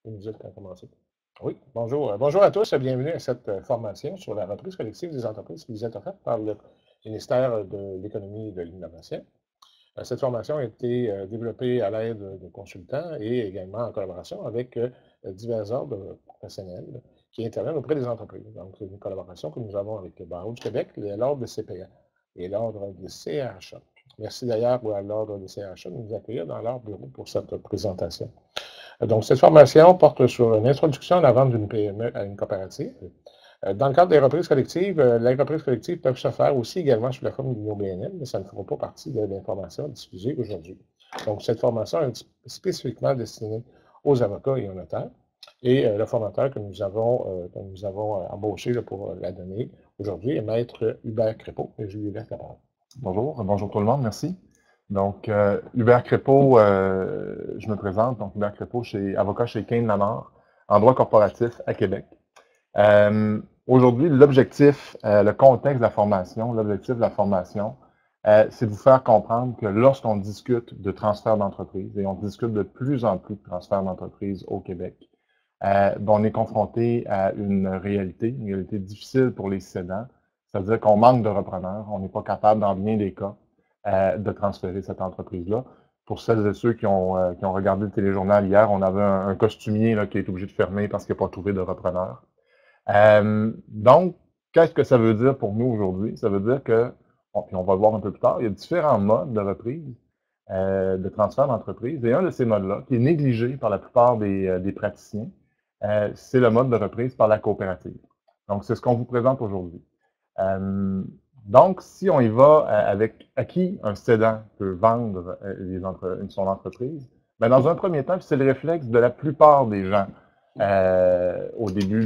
Vous nous dites quand commencer. Oui, bonjour. Bonjour à tous, bienvenue à cette formation sur la reprise collective des entreprises qui vous est offerte par le ministère de l'Économie et de l'Innovation. Cette formation a été développée à l'aide de consultants et également en collaboration avec divers ordres professionnels qui interviennent auprès des entreprises. Donc, c'est une collaboration que nous avons avec le Barreau du Québec, l'Ordre des CPA et l'Ordre des CRHA. Merci d'ailleurs à l'Ordre des CRHA de nous accueillir dans leur bureau pour cette présentation. Donc, cette formation porte sur une introduction à la vente d'une PME à une coopérative. Dans le cadre des reprises collectives, les reprises collectives peuvent se faire aussi également sous la forme d'une OBNL, mais ça ne fera pas partie de l'information diffusée aujourd'hui. Donc, cette formation est spécifiquement destinée aux avocats et aux notaires. Et le formateur que nous avons embauché pour la donner aujourd'hui est Maître Hubert Crépeau. Et je lui laisse la parole. Bonjour tout le monde, merci. Donc, Hubert Crépeau, je me présente. Donc, Hubert Crépeau, avocat chez Kane Lamar, en droit corporatif à Québec. Aujourd'hui, l'objectif, le contexte de la formation, l'objectif de la formation, c'est de vous faire comprendre que lorsqu'on discute de transfert d'entreprise, et on discute de plus en plus de transfert d'entreprise au Québec, on est confronté à une réalité difficile pour les cédants, c'est-à-dire qu'on manque de repreneurs, on n'est pas capable, dans bien des cas, de transférer cette entreprise-là. Pour celles et ceux qui ont regardé le téléjournal hier, on avait un costumier là, qui est obligé de fermer parce qu'il n'a pas trouvé de repreneur. Donc, qu'est-ce que ça veut dire pour nous aujourd'hui? Ça veut dire que, puis on va le voir un peu plus tard, il y a différents modes de reprise, de transfert d'entreprise. Et un de ces modes-là, qui est négligé par la plupart des praticiens, c'est le mode de reprise par la coopérative. Donc, c'est ce qu'on vous présente aujourd'hui. Donc, si on y va avec à qui un cédant peut vendre son entreprise, bien, dans un premier temps, c'est le réflexe de la plupart des gens au début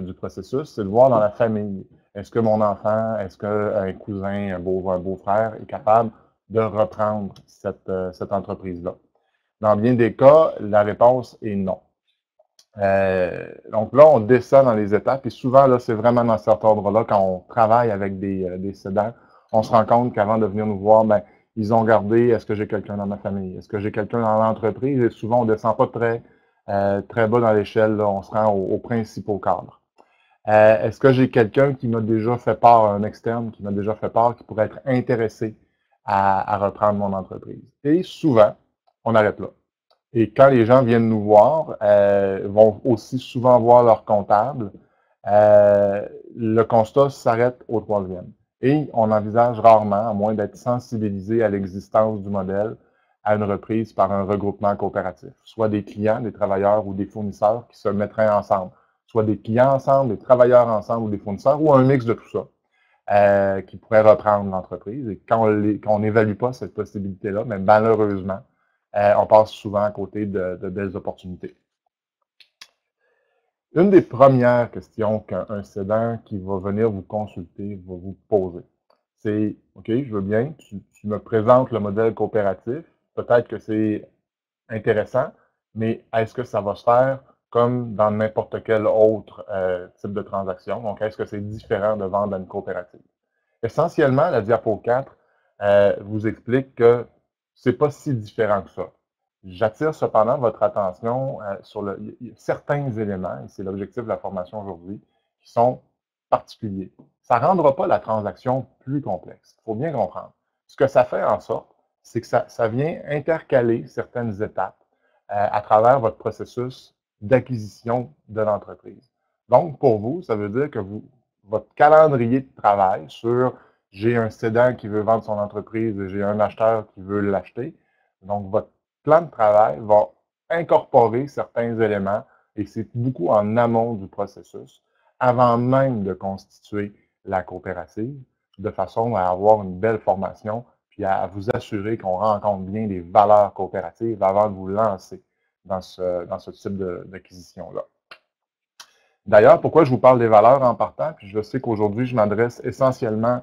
du processus, c'est de voir dans la famille. Est-ce que mon enfant, est-ce qu'un cousin, un beau-frère est capable de reprendre cette entreprise-là? Dans bien des cas, la réponse est non. Donc là, on descend dans les étapes et souvent, là, c'est vraiment dans cet ordre-là, quand on travaille avec des cédants, on se rend compte qu'avant de venir nous voir, ben, ils ont regardé, est-ce que j'ai quelqu'un dans ma famille? Est-ce que j'ai quelqu'un dans l'entreprise? Et souvent, on ne descend pas très bas dans l'échelle, on se rend aux principaux cadres. Est-ce que j'ai quelqu'un qui m'a déjà fait part, un externe qui m'a déjà fait part, qui pourrait être intéressé à reprendre mon entreprise? Et souvent, on arrête là. Et quand les gens viennent nous voir, vont aussi souvent voir leur comptable, le constat s'arrête au troisième. Et on envisage rarement, à moins d'être sensibilisé à l'existence du modèle, à une reprise par un regroupement coopératif. Soit des clients, des travailleurs ou des fournisseurs qui se mettraient ensemble. Soit des clients ensemble, des travailleurs ensemble ou des fournisseurs, ou un mix de tout ça, qui pourrait reprendre l'entreprise. Et quand on n'évalue pas cette possibilité-là, mais malheureusement, on passe souvent à côté de belles opportunités. Une des premières questions qu'un cédant qui va venir vous consulter va vous poser, c'est « OK, je veux bien, tu me présentes le modèle coopératif, peut-être que c'est intéressant, mais est-ce que ça va se faire comme dans n'importe quel autre type de transaction? Donc, est-ce que c'est différent de vendre à une coopérative? » Essentiellement, la diapo 4 vous explique que c'est pas si différent que ça. J'attire cependant votre attention sur certains éléments, et c'est l'objectif de la formation aujourd'hui, qui sont particuliers. Ça ne rendra pas la transaction plus complexe. Il faut bien comprendre. Ce que ça fait en sorte, c'est que ça vient intercaler certaines étapes à travers votre processus d'acquisition de l'entreprise. Donc, pour vous, ça veut dire que votre calendrier de travail sur j'ai un cédant qui veut vendre son entreprise et j'ai un acheteur qui veut l'acheter. Donc, votre plan de travail va incorporer certains éléments et c'est beaucoup en amont du processus, avant même de constituer la coopérative, de façon à avoir une belle formation puis à vous assurer qu'on rencontre bien les valeurs coopératives avant de vous lancer dans ce type d'acquisition-là. D'ailleurs, pourquoi je vous parle des valeurs en partant, puis je sais qu'aujourd'hui, je m'adresse essentiellement,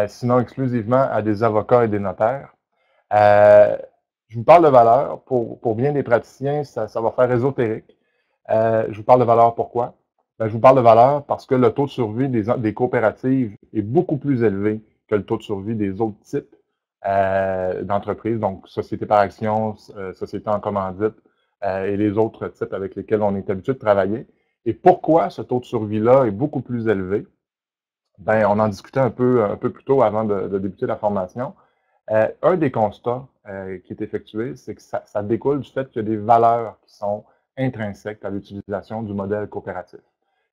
sinon exclusivement, à des avocats et des notaires. Je vous parle de valeurs. Pour bien des praticiens, ça va faire ésotérique. Je vous parle de valeurs pourquoi? Ben, je vous parle de valeurs parce que le taux de survie des coopératives est beaucoup plus élevé que le taux de survie des autres types d'entreprises, donc société par action, société en commandite, et les autres types avec lesquels on est habitué de travailler. Et pourquoi ce taux de survie-là est beaucoup plus élevé? Ben, on en discutait un peu plus tôt avant de débuter la formation. Un des constats qui est effectué, c'est que ça découle du fait qu'il y a des valeurs qui sont intrinsèques à l'utilisation du modèle coopératif.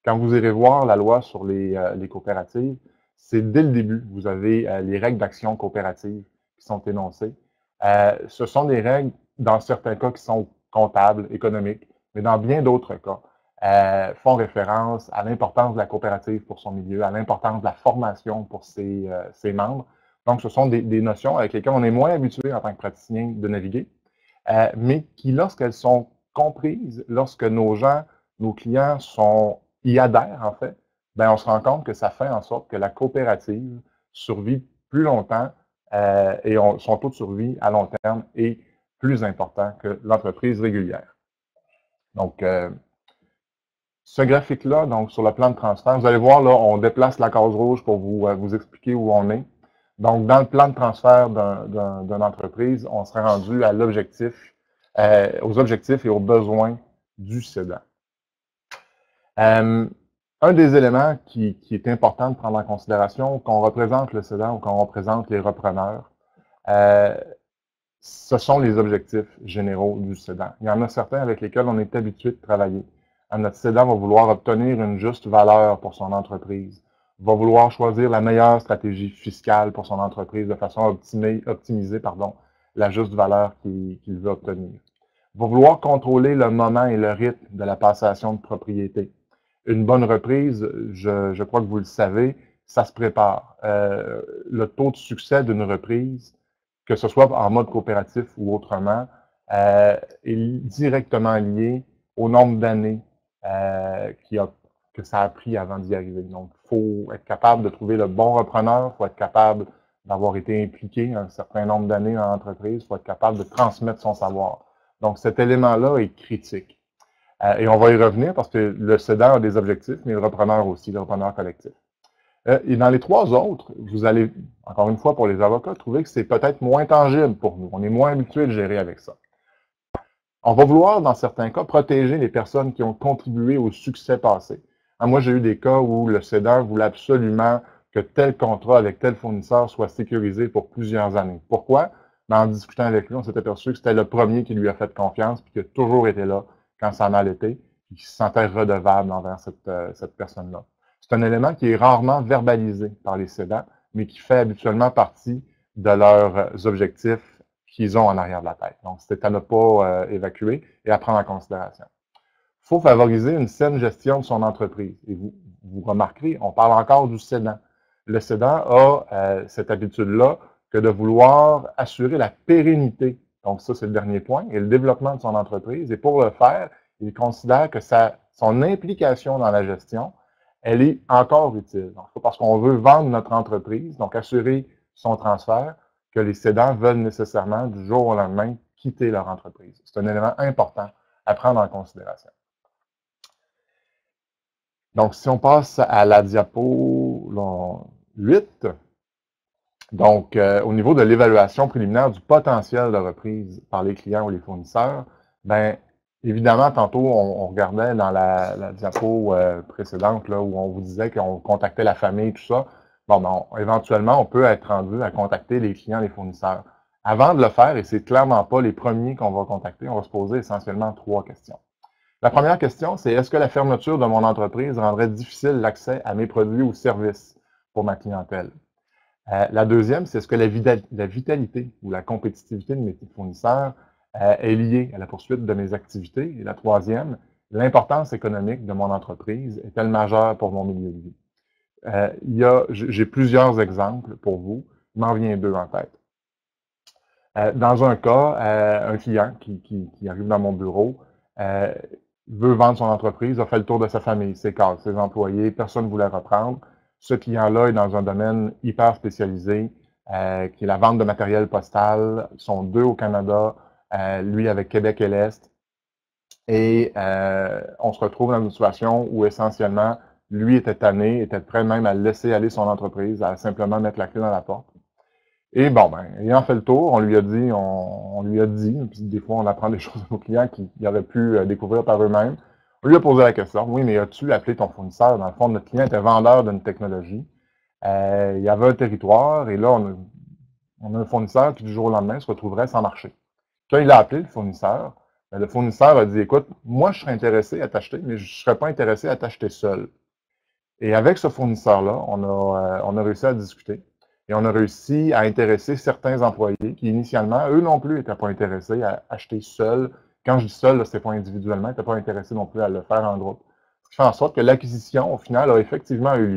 Quand vous irez voir la loi sur les coopératives, c'est dès le début, vous avez les règles d'action coopérative qui sont énoncées. Ce sont des règles, dans certains cas, qui sont comptables, économiques, mais dans bien d'autres cas, font référence à l'importance de la coopérative pour son milieu, à l'importance de la formation pour ses membres. Donc, ce sont des notions avec lesquelles on est moins habitué en tant que praticien de naviguer, mais qui, lorsqu'elles sont comprises, lorsque nos gens, nos clients y adhèrent, en fait, ben, on se rend compte que ça fait en sorte que la coopérative survit plus longtemps et son taux de survie à long terme est plus important que l'entreprise régulière. Donc, ce graphique-là, donc sur le plan de transfert, vous allez voir, là, on déplace la case rouge pour vous expliquer où on est. Donc, dans le plan de transfert d'une entreprise, on serait rendu à l'objectif, aux objectifs et aux besoins du cédant. Un des éléments qui est important de prendre en considération, qu'on représente le cédant ou qu'on représente les repreneurs, ce sont les objectifs généraux du cédant. Il y en a certains avec lesquels on est habitué de travailler. Notre cédant va vouloir obtenir une juste valeur pour son entreprise, va vouloir choisir la meilleure stratégie fiscale pour son entreprise de façon à optimiser la juste valeur qu'il veut obtenir. Va vouloir contrôler le moment et le rythme de la passation de propriété. Une bonne reprise, je crois que vous le savez, ça se prépare. Le taux de succès d'une reprise, que ce soit en mode coopératif ou autrement, est directement lié au nombre d'années que ça a pris avant d'y arriver. Donc, il faut être capable de trouver le bon repreneur, il faut être capable d'avoir été impliqué un certain nombre d'années dans l'entreprise, il faut être capable de transmettre son savoir. Donc, cet élément-là est critique. Et on va y revenir parce que le cédant a des objectifs, mais le repreneur aussi, le repreneur collectif. Et dans les trois autres, vous allez, encore une fois pour les avocats, trouver que c'est peut-être moins tangible pour nous. On est moins habitué de gérer avec ça. On va vouloir, dans certains cas, protéger les personnes qui ont contribué au succès passé. Moi, j'ai eu des cas où le cédant voulait absolument que tel contrat avec tel fournisseur soit sécurisé pour plusieurs années. Pourquoi? En discutant avec lui, on s'est aperçu que c'était le premier qui lui a fait confiance puis qui a toujours été là quand ça en a été et qui se sentait redevable envers cette personne-là. C'est un élément qui est rarement verbalisé par les cédants, mais qui fait habituellement partie de leurs objectifs qu'ils ont en arrière de la tête. Donc, c'est à ne pas évacuer et à prendre en considération. Il faut favoriser une saine gestion de son entreprise. Et vous remarquerez, on parle encore du cédant. Le cédant a cette habitude-là que de vouloir assurer la pérennité. Donc, ça, c'est le dernier point, et le développement de son entreprise. Et pour le faire, il considère que son implication dans la gestion, elle est encore utile. Donc, c'est parce qu'on veut vendre notre entreprise, donc assurer son transfert, que les cédants veulent nécessairement, du jour au lendemain, quitter leur entreprise. C'est un élément important à prendre en considération. Donc, si on passe à la diapo 8, donc, au niveau de l'évaluation préliminaire du potentiel de reprise par les clients ou les fournisseurs, bien, évidemment, tantôt, on regardait dans la diapo précédente, là, où on vous disait qu'on contactait la famille, tout ça. Bon, ben, éventuellement, on peut être rendu à contacter les clients, les fournisseurs. Avant de le faire, et c'est clairement pas les premiers qu'on va contacter, on va se poser essentiellement 3 questions. La première question, c'est est-ce que la fermeture de mon entreprise rendrait difficile l'accès à mes produits ou services pour ma clientèle? La deuxième, c'est est-ce que la vitalité ou la compétitivité de mes fournisseurs est liée à la poursuite de mes activités? Et la troisième, l'importance économique de mon entreprise est-elle majeure pour mon milieu de vie? J'ai plusieurs exemples pour vous. Il m'en vient 2 en tête. Dans un cas, un client qui arrive dans mon bureau veut vendre son entreprise, a fait le tour de sa famille, ses cadres, ses employés, personne ne voulait reprendre. Ce client-là est dans un domaine hyper spécialisé, qui est la vente de matériel postal. Ils sont 2 au Canada, lui avec Québec et l'Est. Et on se retrouve dans une situation où essentiellement, lui était tanné, était prêt même à laisser aller son entreprise, à simplement mettre la clé dans la porte. Et bon, ben, ayant fait le tour, on lui a dit, puis des fois on apprend des choses de nos clients qu'ils auraient pu découvrir par eux-mêmes. On lui a posé la question, oui, mais as-tu appelé ton fournisseur? Dans le fond, notre client était vendeur d'une technologie. Il y avait un territoire, et là, on a un fournisseur qui, du jour au lendemain, se retrouverait sans marché. Quand il a appelé le fournisseur a dit, écoute, moi, je serais intéressé à t'acheter, mais je ne serais pas intéressé à t'acheter seul. Et avec ce fournisseur-là, on a réussi à discuter et on a réussi à intéresser certains employés qui, initialement, eux non plus, n'étaient pas intéressés à acheter seul. Quand je dis seul, c'est pas individuellement, ils n'étaient pas intéressés non plus à le faire en groupe. Ce qui fait en sorte que l'acquisition, au final, a effectivement eu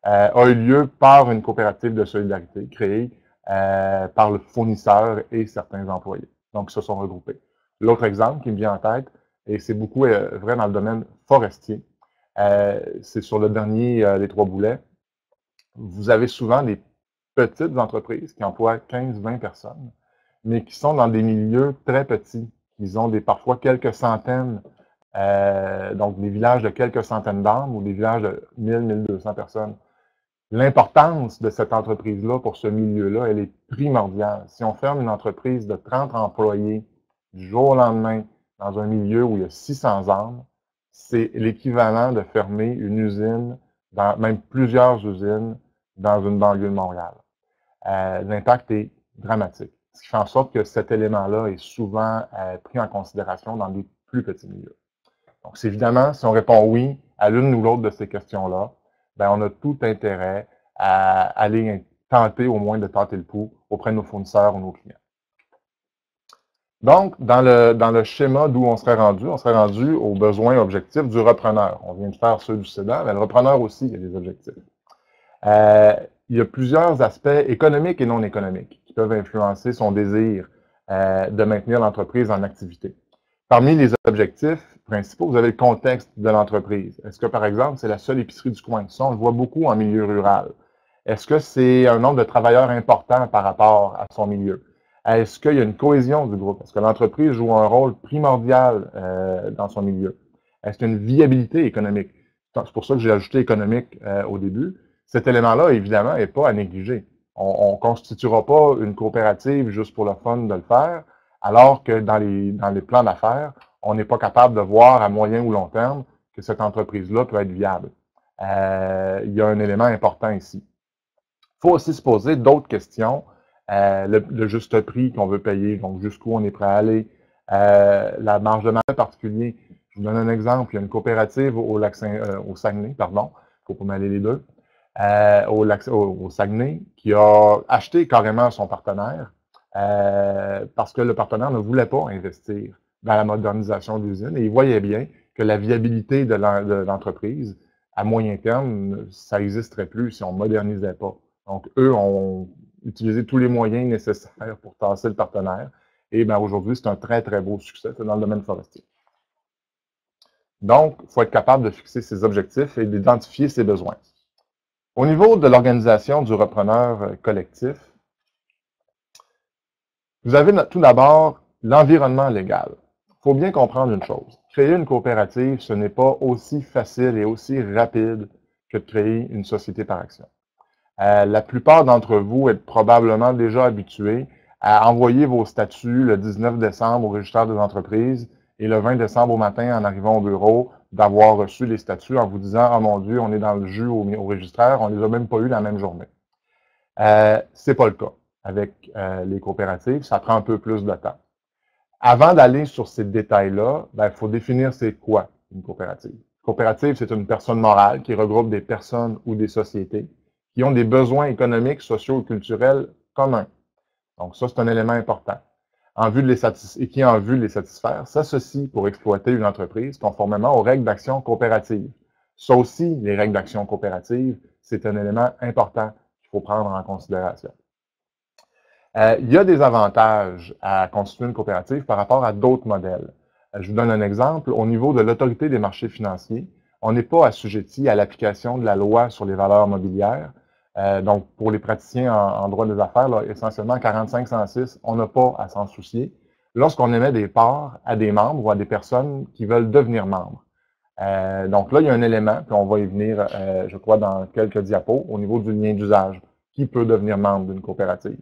lieu par une coopérative de solidarité créée par le fournisseur et certains employés. Donc, ils se sont regroupés. L'autre exemple qui me vient en tête, et c'est beaucoup vrai dans le domaine forestier, c'est sur le dernier des trois boulets. Vous avez souvent des petites entreprises qui emploient 15-20 personnes, mais qui sont dans des milieux très petits. Ils ont parfois quelques centaines, donc des villages de quelques centaines d'âmes ou des villages de 1000-1200 personnes. L'importance de cette entreprise-là pour ce milieu-là, elle est primordiale. Si on ferme une entreprise de 30 employés du jour au lendemain dans un milieu où il y a 600 âmes, c'est l'équivalent de fermer une usine, même plusieurs usines, dans une banlieue de Montréal. L'impact est dramatique. Ce qui fait en sorte que cet élément-là est souvent pris en considération dans des plus petits milieux. Donc, c'est évidemment, si on répond oui à l'une ou l'autre de ces questions-là, ben, on a tout intérêt à aller tenter au moins de tenter le pouls auprès de nos fournisseurs ou nos clients. Donc, dans le schéma d'où on serait rendu aux besoins objectifs du repreneur. On vient de faire ceux du cédant, mais le repreneur aussi, il y a des objectifs. Il y a plusieurs aspects économiques et non économiques qui peuvent influencer son désir de maintenir l'entreprise en activité. Parmi les objectifs principaux, vous avez le contexte de l'entreprise. Est-ce que, par exemple, c'est la seule épicerie du coin? Ça, on le voit beaucoup en milieu rural. Est-ce que c'est un nombre de travailleurs important par rapport à son milieu? Est-ce qu'il y a une cohésion du groupe? Est-ce que l'entreprise joue un rôle primordial dans son milieu? Est-ce qu'il y a une viabilité économique? C'est pour ça que j'ai ajouté économique au début. Cet élément-là, évidemment, n'est pas à négliger. On ne constituera pas une coopérative juste pour le fun de le faire, alors que dans les plans d'affaires, on n'est pas capable de voir à moyen ou long terme que cette entreprise-là peut être viable. Il y a un élément important ici. Il faut aussi se poser d'autres questions. Le juste prix qu'on veut payer, donc jusqu'où on est prêt à aller, la marge de manœuvre particulier. Je vous donne un exemple. Il y a une coopérative au Saguenay, pardon, il faut pas mêler les deux, au Saguenay, qui a acheté carrément son partenaire parce que le partenaire ne voulait pas investir dans la modernisation de l'usine et il voyait bien que la viabilité de l'entreprise, à moyen terme, ça n'existerait plus si on ne modernisait pas. Donc, eux ont utilisé tous les moyens nécessaires pour tasser le partenaire. Et bien aujourd'hui, c'est un très, très beau succès dans le domaine forestier. Donc, il faut être capable de fixer ses objectifs et d'identifier ses besoins. Au niveau de l'organisation du repreneur collectif, vous avez tout d'abord l'environnement légal. Il faut bien comprendre une chose. Créer une coopérative, ce n'est pas aussi facile et aussi rapide que de créer une société par action. La plupart d'entre vous êtes probablement déjà habitués à envoyer vos statuts le 19 décembre au registraire des entreprises et le 20 décembre au matin, en arrivant au bureau, d'avoir reçu les statuts en vous disant « Oh mon Dieu, on est dans le jus au registraire, on ne les a même pas eu la même journée. » C'est pas le cas. Avec les coopératives, ça prend un peu plus de temps. Avant d'aller sur ces détails-là, il faut définir c'est quoi une coopérative. Une coopérative, c'est une personne morale qui regroupe des personnes ou des sociétés qui ont des besoins économiques, sociaux et culturels communs. Donc ça, c'est un élément important. Et qui, en vue de les satisfaire, s'associe pour exploiter une entreprise conformément aux règles d'action coopérative. Ça aussi, les règles d'action coopérative, c'est un élément important qu'il faut prendre en considération. Il y a des avantages à constituer une coopérative par rapport à d'autres modèles. Je vous donne un exemple. Au niveau de l'autorité des marchés financiers, on n'est pas assujetti à l'application de la loi sur les valeurs mobilières. Donc, pour les praticiens en droit des affaires, là, essentiellement 45-106, on n'a pas à s'en soucier lorsqu'on émet des parts à des membres ou à des personnes qui veulent devenir membres. Donc là, il y a un élément, puis on va y venir, je crois, dans quelques diapos, au niveau du lien d'usage. Qui peut devenir membre d'une coopérative?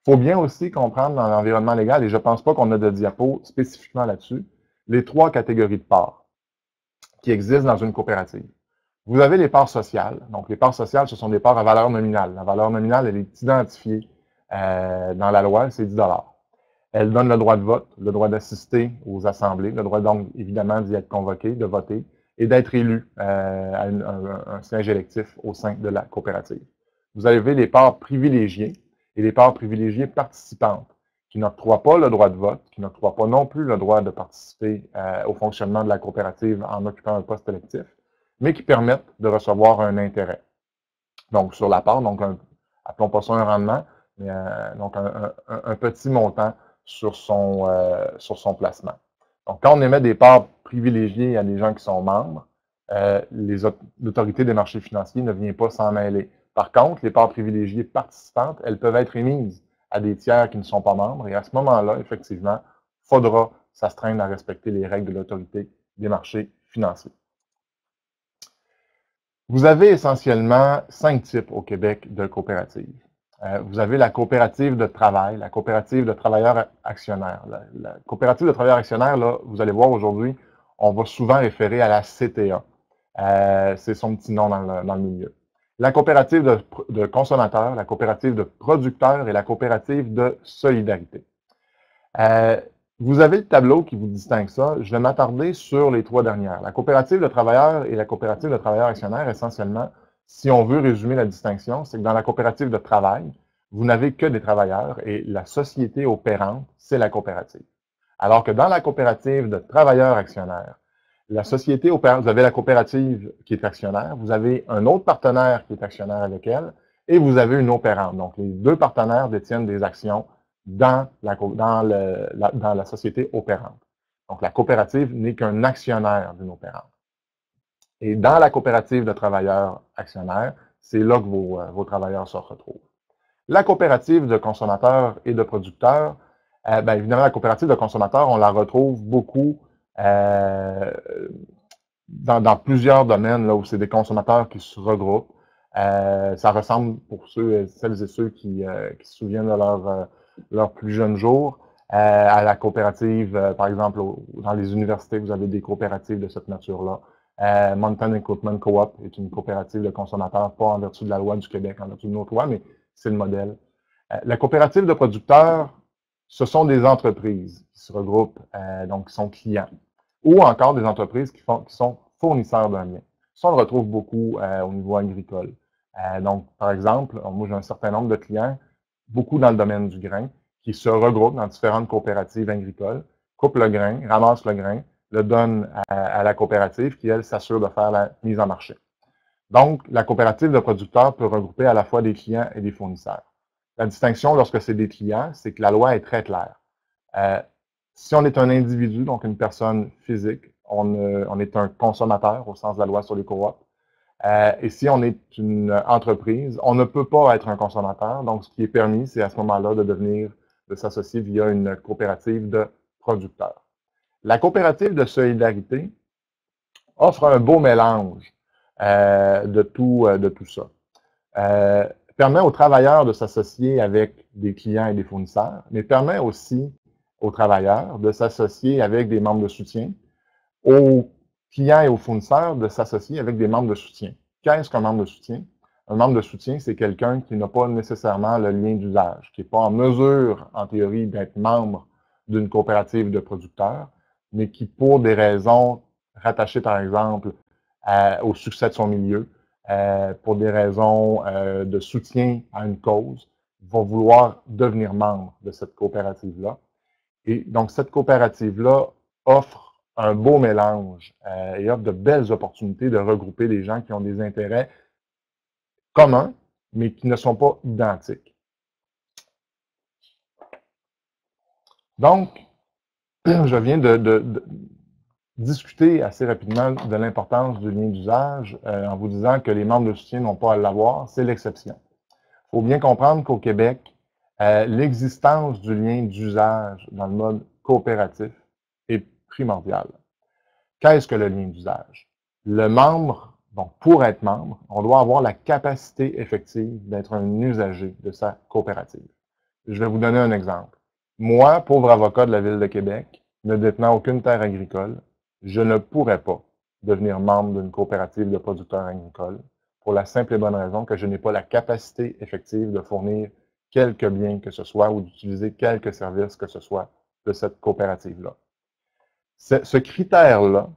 Il faut bien aussi comprendre dans l'environnement légal, et je ne pense pas qu'on a de diapo spécifiquement là-dessus, les 3 catégories de parts qui existent dans une coopérative. Vous avez les parts sociales. Donc, les parts sociales, ce sont des parts à valeur nominale. La valeur nominale, elle est identifiée dans la loi, c'est 10 $. Elle donne le droit de vote, le droit d'assister aux assemblées, le droit donc évidemment d'y être convoqué, de voter et d'être élu à un siège électif au sein de la coopérative. Vous avez les parts privilégiées et les parts privilégiées participantes qui n'octroient pas le droit de vote, qui n'octroient pas non plus le droit de participer au fonctionnement de la coopérative en occupant un poste électif, mais qui permettent de recevoir un intérêt. Donc, sur la part, donc appelons pas ça un rendement, mais donc un petit montant sur son placement. Donc, quand on émet des parts privilégiées à des gens qui sont membres, l'autorité des marchés financiers ne vient pas s'en mêler. Par contre, les parts privilégiées participantes, elles peuvent être émises à des tiers qui ne sont pas membres, et à ce moment-là, effectivement, il faudra s'astreindre à respecter les règles de l'autorité des marchés financiers. Vous avez essentiellement 5 types au Québec de coopératives. Vous avez la coopérative de travail, la coopérative de travailleurs actionnaires. La coopérative de travailleurs actionnaires, là, vous allez voir aujourd'hui, on va souvent référer à la CTA. C'est son petit nom dans le milieu. La coopérative de consommateurs, la coopérative de producteurs et la coopérative de solidarité. Vous avez le tableau qui vous distingue ça. Je vais m'attarder sur les 3 dernières. La coopérative de travailleurs et la coopérative de travailleurs actionnaires, essentiellement, si on veut résumer la distinction, c'est que dans la coopérative de travail, vous n'avez que des travailleurs et la société opérante, c'est la coopérative. Alors que dans la coopérative de travailleurs actionnaires, la société opérante, vous avez la coopérative qui est actionnaire, vous avez un autre partenaire qui est actionnaire avec elle, et vous avez une opérante. Donc, les 2 partenaires détiennent des actions dans la société opérante. Donc, la coopérative n'est qu'un actionnaire d'une opérante. Et dans la coopérative de travailleurs actionnaires, c'est là que vos travailleurs se retrouvent. La coopérative de consommateurs et de producteurs, bien évidemment, la coopérative de consommateurs, on la retrouve beaucoup dans plusieurs domaines là, où c'est des consommateurs qui se regroupent. Ça ressemble, pour celles et ceux qui se souviennent de leurs plus jeunes jours, à la coopérative, par exemple, dans les universités, vous avez des coopératives de cette nature-là. Mountain Equipment Co-op est une coopérative de consommateurs, pas en vertu de la loi du Québec, en vertu de notre loi, mais c'est le modèle. La coopérative de producteurs, ce sont des entreprises qui se regroupent, donc qui sont clients, ou encore des entreprises qui sont fournisseurs d'un bien. Ça, on le retrouve beaucoup au niveau agricole. Donc, par exemple, moi, j'ai un certain nombre de clients, beaucoup dans le domaine du grain, qui se regroupent dans différentes coopératives agricoles, coupent le grain, ramassent le grain, le donnent à la coopérative qui, elle, s'assure de faire la mise en marché. Donc, la coopérative de producteurs peut regrouper à la fois des clients et des fournisseurs. La distinction lorsque c'est des clients, c'est que la loi est très claire. Si on est un individu, donc une personne physique, on est un consommateur au sens de la loi sur les coops. Et si on est une entreprise, on ne peut pas être un consommateur. Donc, ce qui est permis, c'est à ce moment-là de s'associer via une coopérative de producteurs. La coopérative de solidarité offre un beau mélange de tout ça. Permet aux travailleurs de s'associer avec des clients et des fournisseurs, mais permet aussi aux travailleurs de s'associer avec des membres de soutien, aux clients et aux fournisseurs de s'associer avec des membres de soutien. Qu'est-ce qu'un membre de soutien? Un membre de soutien, c'est quelqu'un qui n'a pas nécessairement le lien d'usage, qui n'est pas en mesure, en théorie, d'être membre d'une coopérative de producteurs, mais qui, pour des raisons rattachées, par exemple, au succès de son milieu, pour des raisons de soutien à une cause, va vouloir devenir membre de cette coopérative-là. Et donc, cette coopérative-là offre un beau mélange et offre de belles opportunités de regrouper des gens qui ont des intérêts communs, mais qui ne sont pas identiques. Donc, je viens de discuter assez rapidement de l'importance du lien d'usage en vous disant que les membres de soutien n'ont pas à l'avoir, c'est l'exception. Il faut bien comprendre qu'au Québec, l'existence du lien d'usage dans le mode coopératif est primordiale. Qu'est-ce que le lien d'usage? Le membre, donc pour être membre, on doit avoir la capacité effective d'être un usager de sa coopérative. Je vais vous donner un exemple. Moi, pauvre avocat de la Ville de Québec, ne détenant aucune terre agricole, je ne pourrais pas devenir membre d'une coopérative de producteurs agricoles pour la simple et bonne raison que je n'ai pas la capacité effective de fournir quelque bien que ce soit ou d'utiliser quelque service que ce soit de cette coopérative-là. Ce critère-là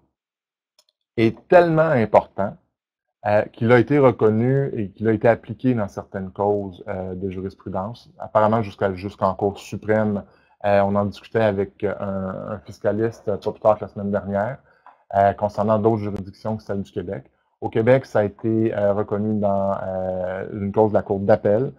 est tellement important qu'il a été reconnu et qu'il a été appliqué dans certaines causes de jurisprudence, apparemment jusqu'en Cour suprême. On en discutait avec un fiscaliste pas plus tard que la semaine dernière, concernant d'autres juridictions que celle du Québec. Au Québec, ça a été reconnu dans une cause de la Cour d'appel,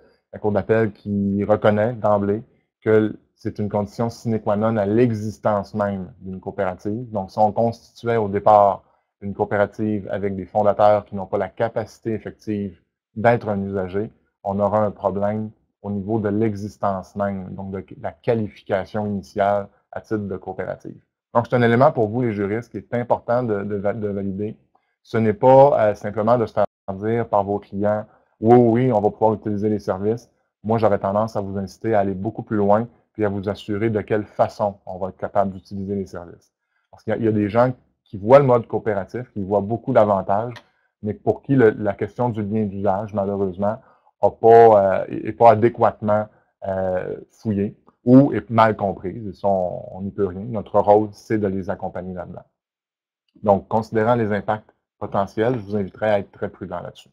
qui reconnaît d'emblée que c'est une condition sine qua non à l'existence même d'une coopérative. Donc, si on constituait au départ une coopérative avec des fondateurs qui n'ont pas la capacité effective d'être un usager, on aura un problème au niveau de l'existence même, donc de la qualification initiale à titre de coopérative. Donc, c'est un élément pour vous, les juristes, qui est important de valider. Ce n'est pas simplement de se faire dire par vos clients, oui, on va pouvoir utiliser les services. Moi, j'aurais tendance à vous inciter à aller beaucoup plus loin puis à vous assurer de quelle façon on va être capable d'utiliser les services. Parce qu'il y a des gens qui voient le mode coopératif, qui voient beaucoup d'avantages, mais pour qui la question du lien d'usage, malheureusement, n'est pas adéquatement fouillée ou est mal comprise. Et ça, on n'y peut rien. Notre rôle, c'est de les accompagner là-dedans. Donc, considérant les impacts potentiels, je vous inviterai à être très prudent là-dessus.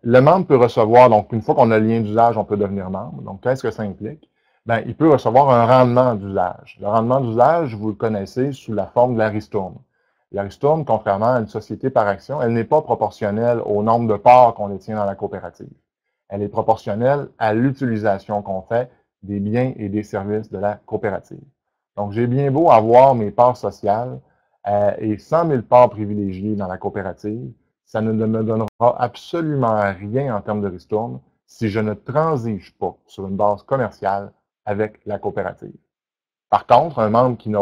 Le membre peut recevoir, donc une fois qu'on a le lien d'usage, on peut devenir membre. Donc, qu'est-ce que ça implique? Ben, il peut recevoir un rendement d'usage. Le rendement d'usage, vous le connaissez sous la forme de la ristourne. La ristourne, contrairement à une société par action, elle n'est pas proportionnelle au nombre de parts qu'on détient dans la coopérative. Elle est proportionnelle à l'utilisation qu'on fait des biens et des services de la coopérative. Donc, j'ai bien beau avoir mes parts sociales et 100 000 parts privilégiées dans la coopérative, ça ne me donnera absolument rien en termes de ristourne si je ne transige pas sur une base commerciale avec la coopérative. Par contre, un membre qui n'a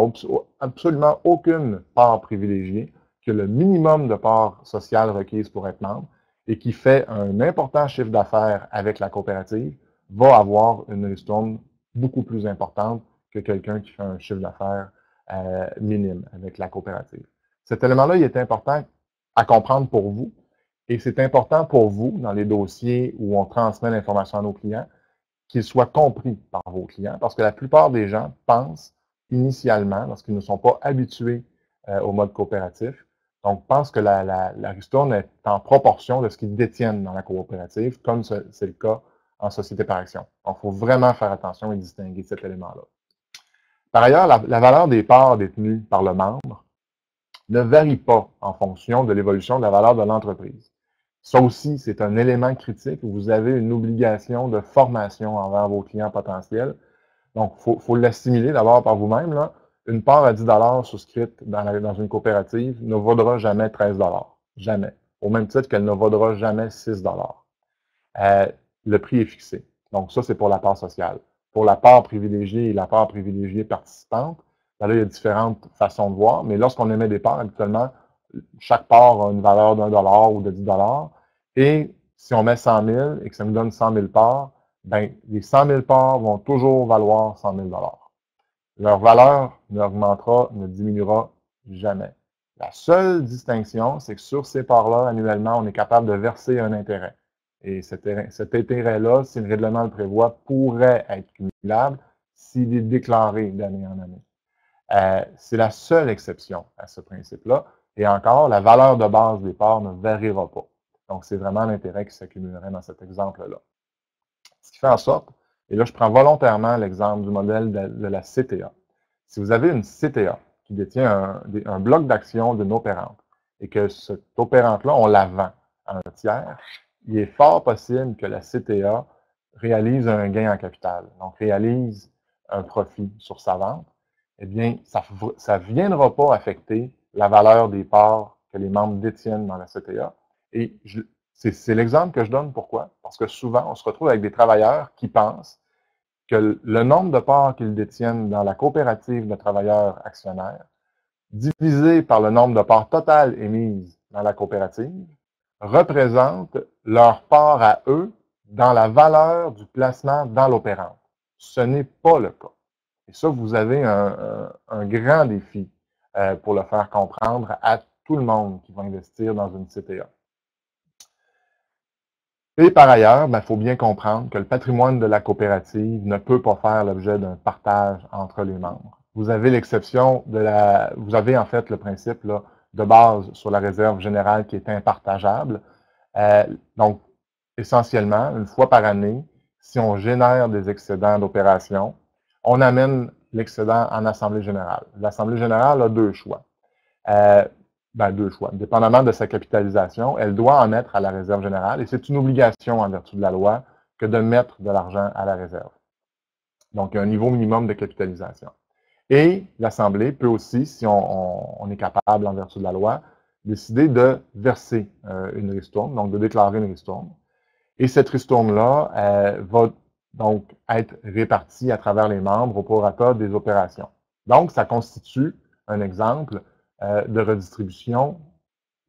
absolument aucune part privilégiée, qui a le minimum de parts sociales requises pour être membre et qui fait un important chiffre d'affaires avec la coopérative, va avoir une ristourne beaucoup plus importante que quelqu'un qui fait un chiffre d'affaires minime avec la coopérative. Cet élément-là, il est important à comprendre pour vous et c'est important pour vous dans les dossiers où on transmet l'information à nos clients qu'il soit compris par vos clients, parce que la plupart des gens pensent initialement, lorsqu'ils ne sont pas habitués au mode coopératif, donc pensent que la ristourne est en proportion de ce qu'ils détiennent dans la coopérative, comme c'est le cas en société par action. Donc, il faut vraiment faire attention et distinguer cet élément-là. Par ailleurs, la valeur des parts détenues par le membre ne varie pas en fonction de l'évolution de la valeur de l'entreprise. Ça aussi, c'est un élément critique où vous avez une obligation de formation envers vos clients potentiels. Donc, il faut l'assimiler d'abord par vous-même. Une part à 10 souscrite dans une coopérative ne vaudra jamais 13 jamais. Au même titre qu'elle ne vaudra jamais 6 le prix est fixé. Donc, ça, c'est pour la part sociale. Pour la part privilégiée et la part privilégiée participante, ben là, il y a différentes façons de voir, mais lorsqu'on émet des parts, habituellement, chaque part a une valeur d'1 ou de 10 et si on met 100 000 et que ça nous donne 100 000 parts, ben, les 100 000 parts vont toujours valoir 100 000 Leur valeur n'augmentera, ne diminuera jamais. La seule distinction, c'est que sur ces parts-là, annuellement, on est capable de verser un intérêt. Et cet intérêt-là, si le règlement le prévoit, pourrait être cumulable s'il est déclaré d'année en année. C'est la seule exception à ce principe-là. Et encore, la valeur de base des parts ne variera pas. Donc, c'est vraiment l'intérêt qui s'accumulerait dans cet exemple-là. Ce qui fait en sorte, et là, je prends volontairement l'exemple du modèle de la CTA. Si vous avez une CTA qui détient un bloc d'action d'une opérante et que cette opérante-là, on la vend à un tiers, il est fort possible que la CTA réalise un gain en capital, donc réalise un profit sur sa vente. Eh bien, ça ne viendra pas affecter la valeur des parts que les membres détiennent dans la CTA. Et c'est l'exemple que je donne. Pourquoi? Parce que souvent, on se retrouve avec des travailleurs qui pensent que le nombre de parts qu'ils détiennent dans la coopérative de travailleurs actionnaires, divisé par le nombre de parts totales émises dans la coopérative, représente leur part à eux dans la valeur du placement dans l'opérante. Ce n'est pas le cas. Et ça, vous avez un grand défi pour le faire comprendre à tout le monde qui va investir dans une CTA. Et par ailleurs, il faut bien comprendre que le patrimoine de la coopérative ne peut pas faire l'objet d'un partage entre les membres. Vous avez l'exception vous avez en fait le principe là, de base sur la réserve générale qui est impartageable. Donc, essentiellement, une fois par année, si on génère des excédents d'opération, on amène l'excédent en Assemblée générale. L'Assemblée générale a deux choix. Deux choix. Dépendamment de sa capitalisation, elle doit en mettre à la réserve générale et c'est une obligation en vertu de la loi que de mettre de l'argent à la réserve. Donc, il y a un niveau minimum de capitalisation. Et l'Assemblée peut aussi, si on est capable en vertu de la loi, décider de verser une ristourne, donc de déclarer une ristourne. Et cette ristourne-là va donc être répartie à travers les membres au prorata des opérations. Donc, ça constitue un exemple de redistribution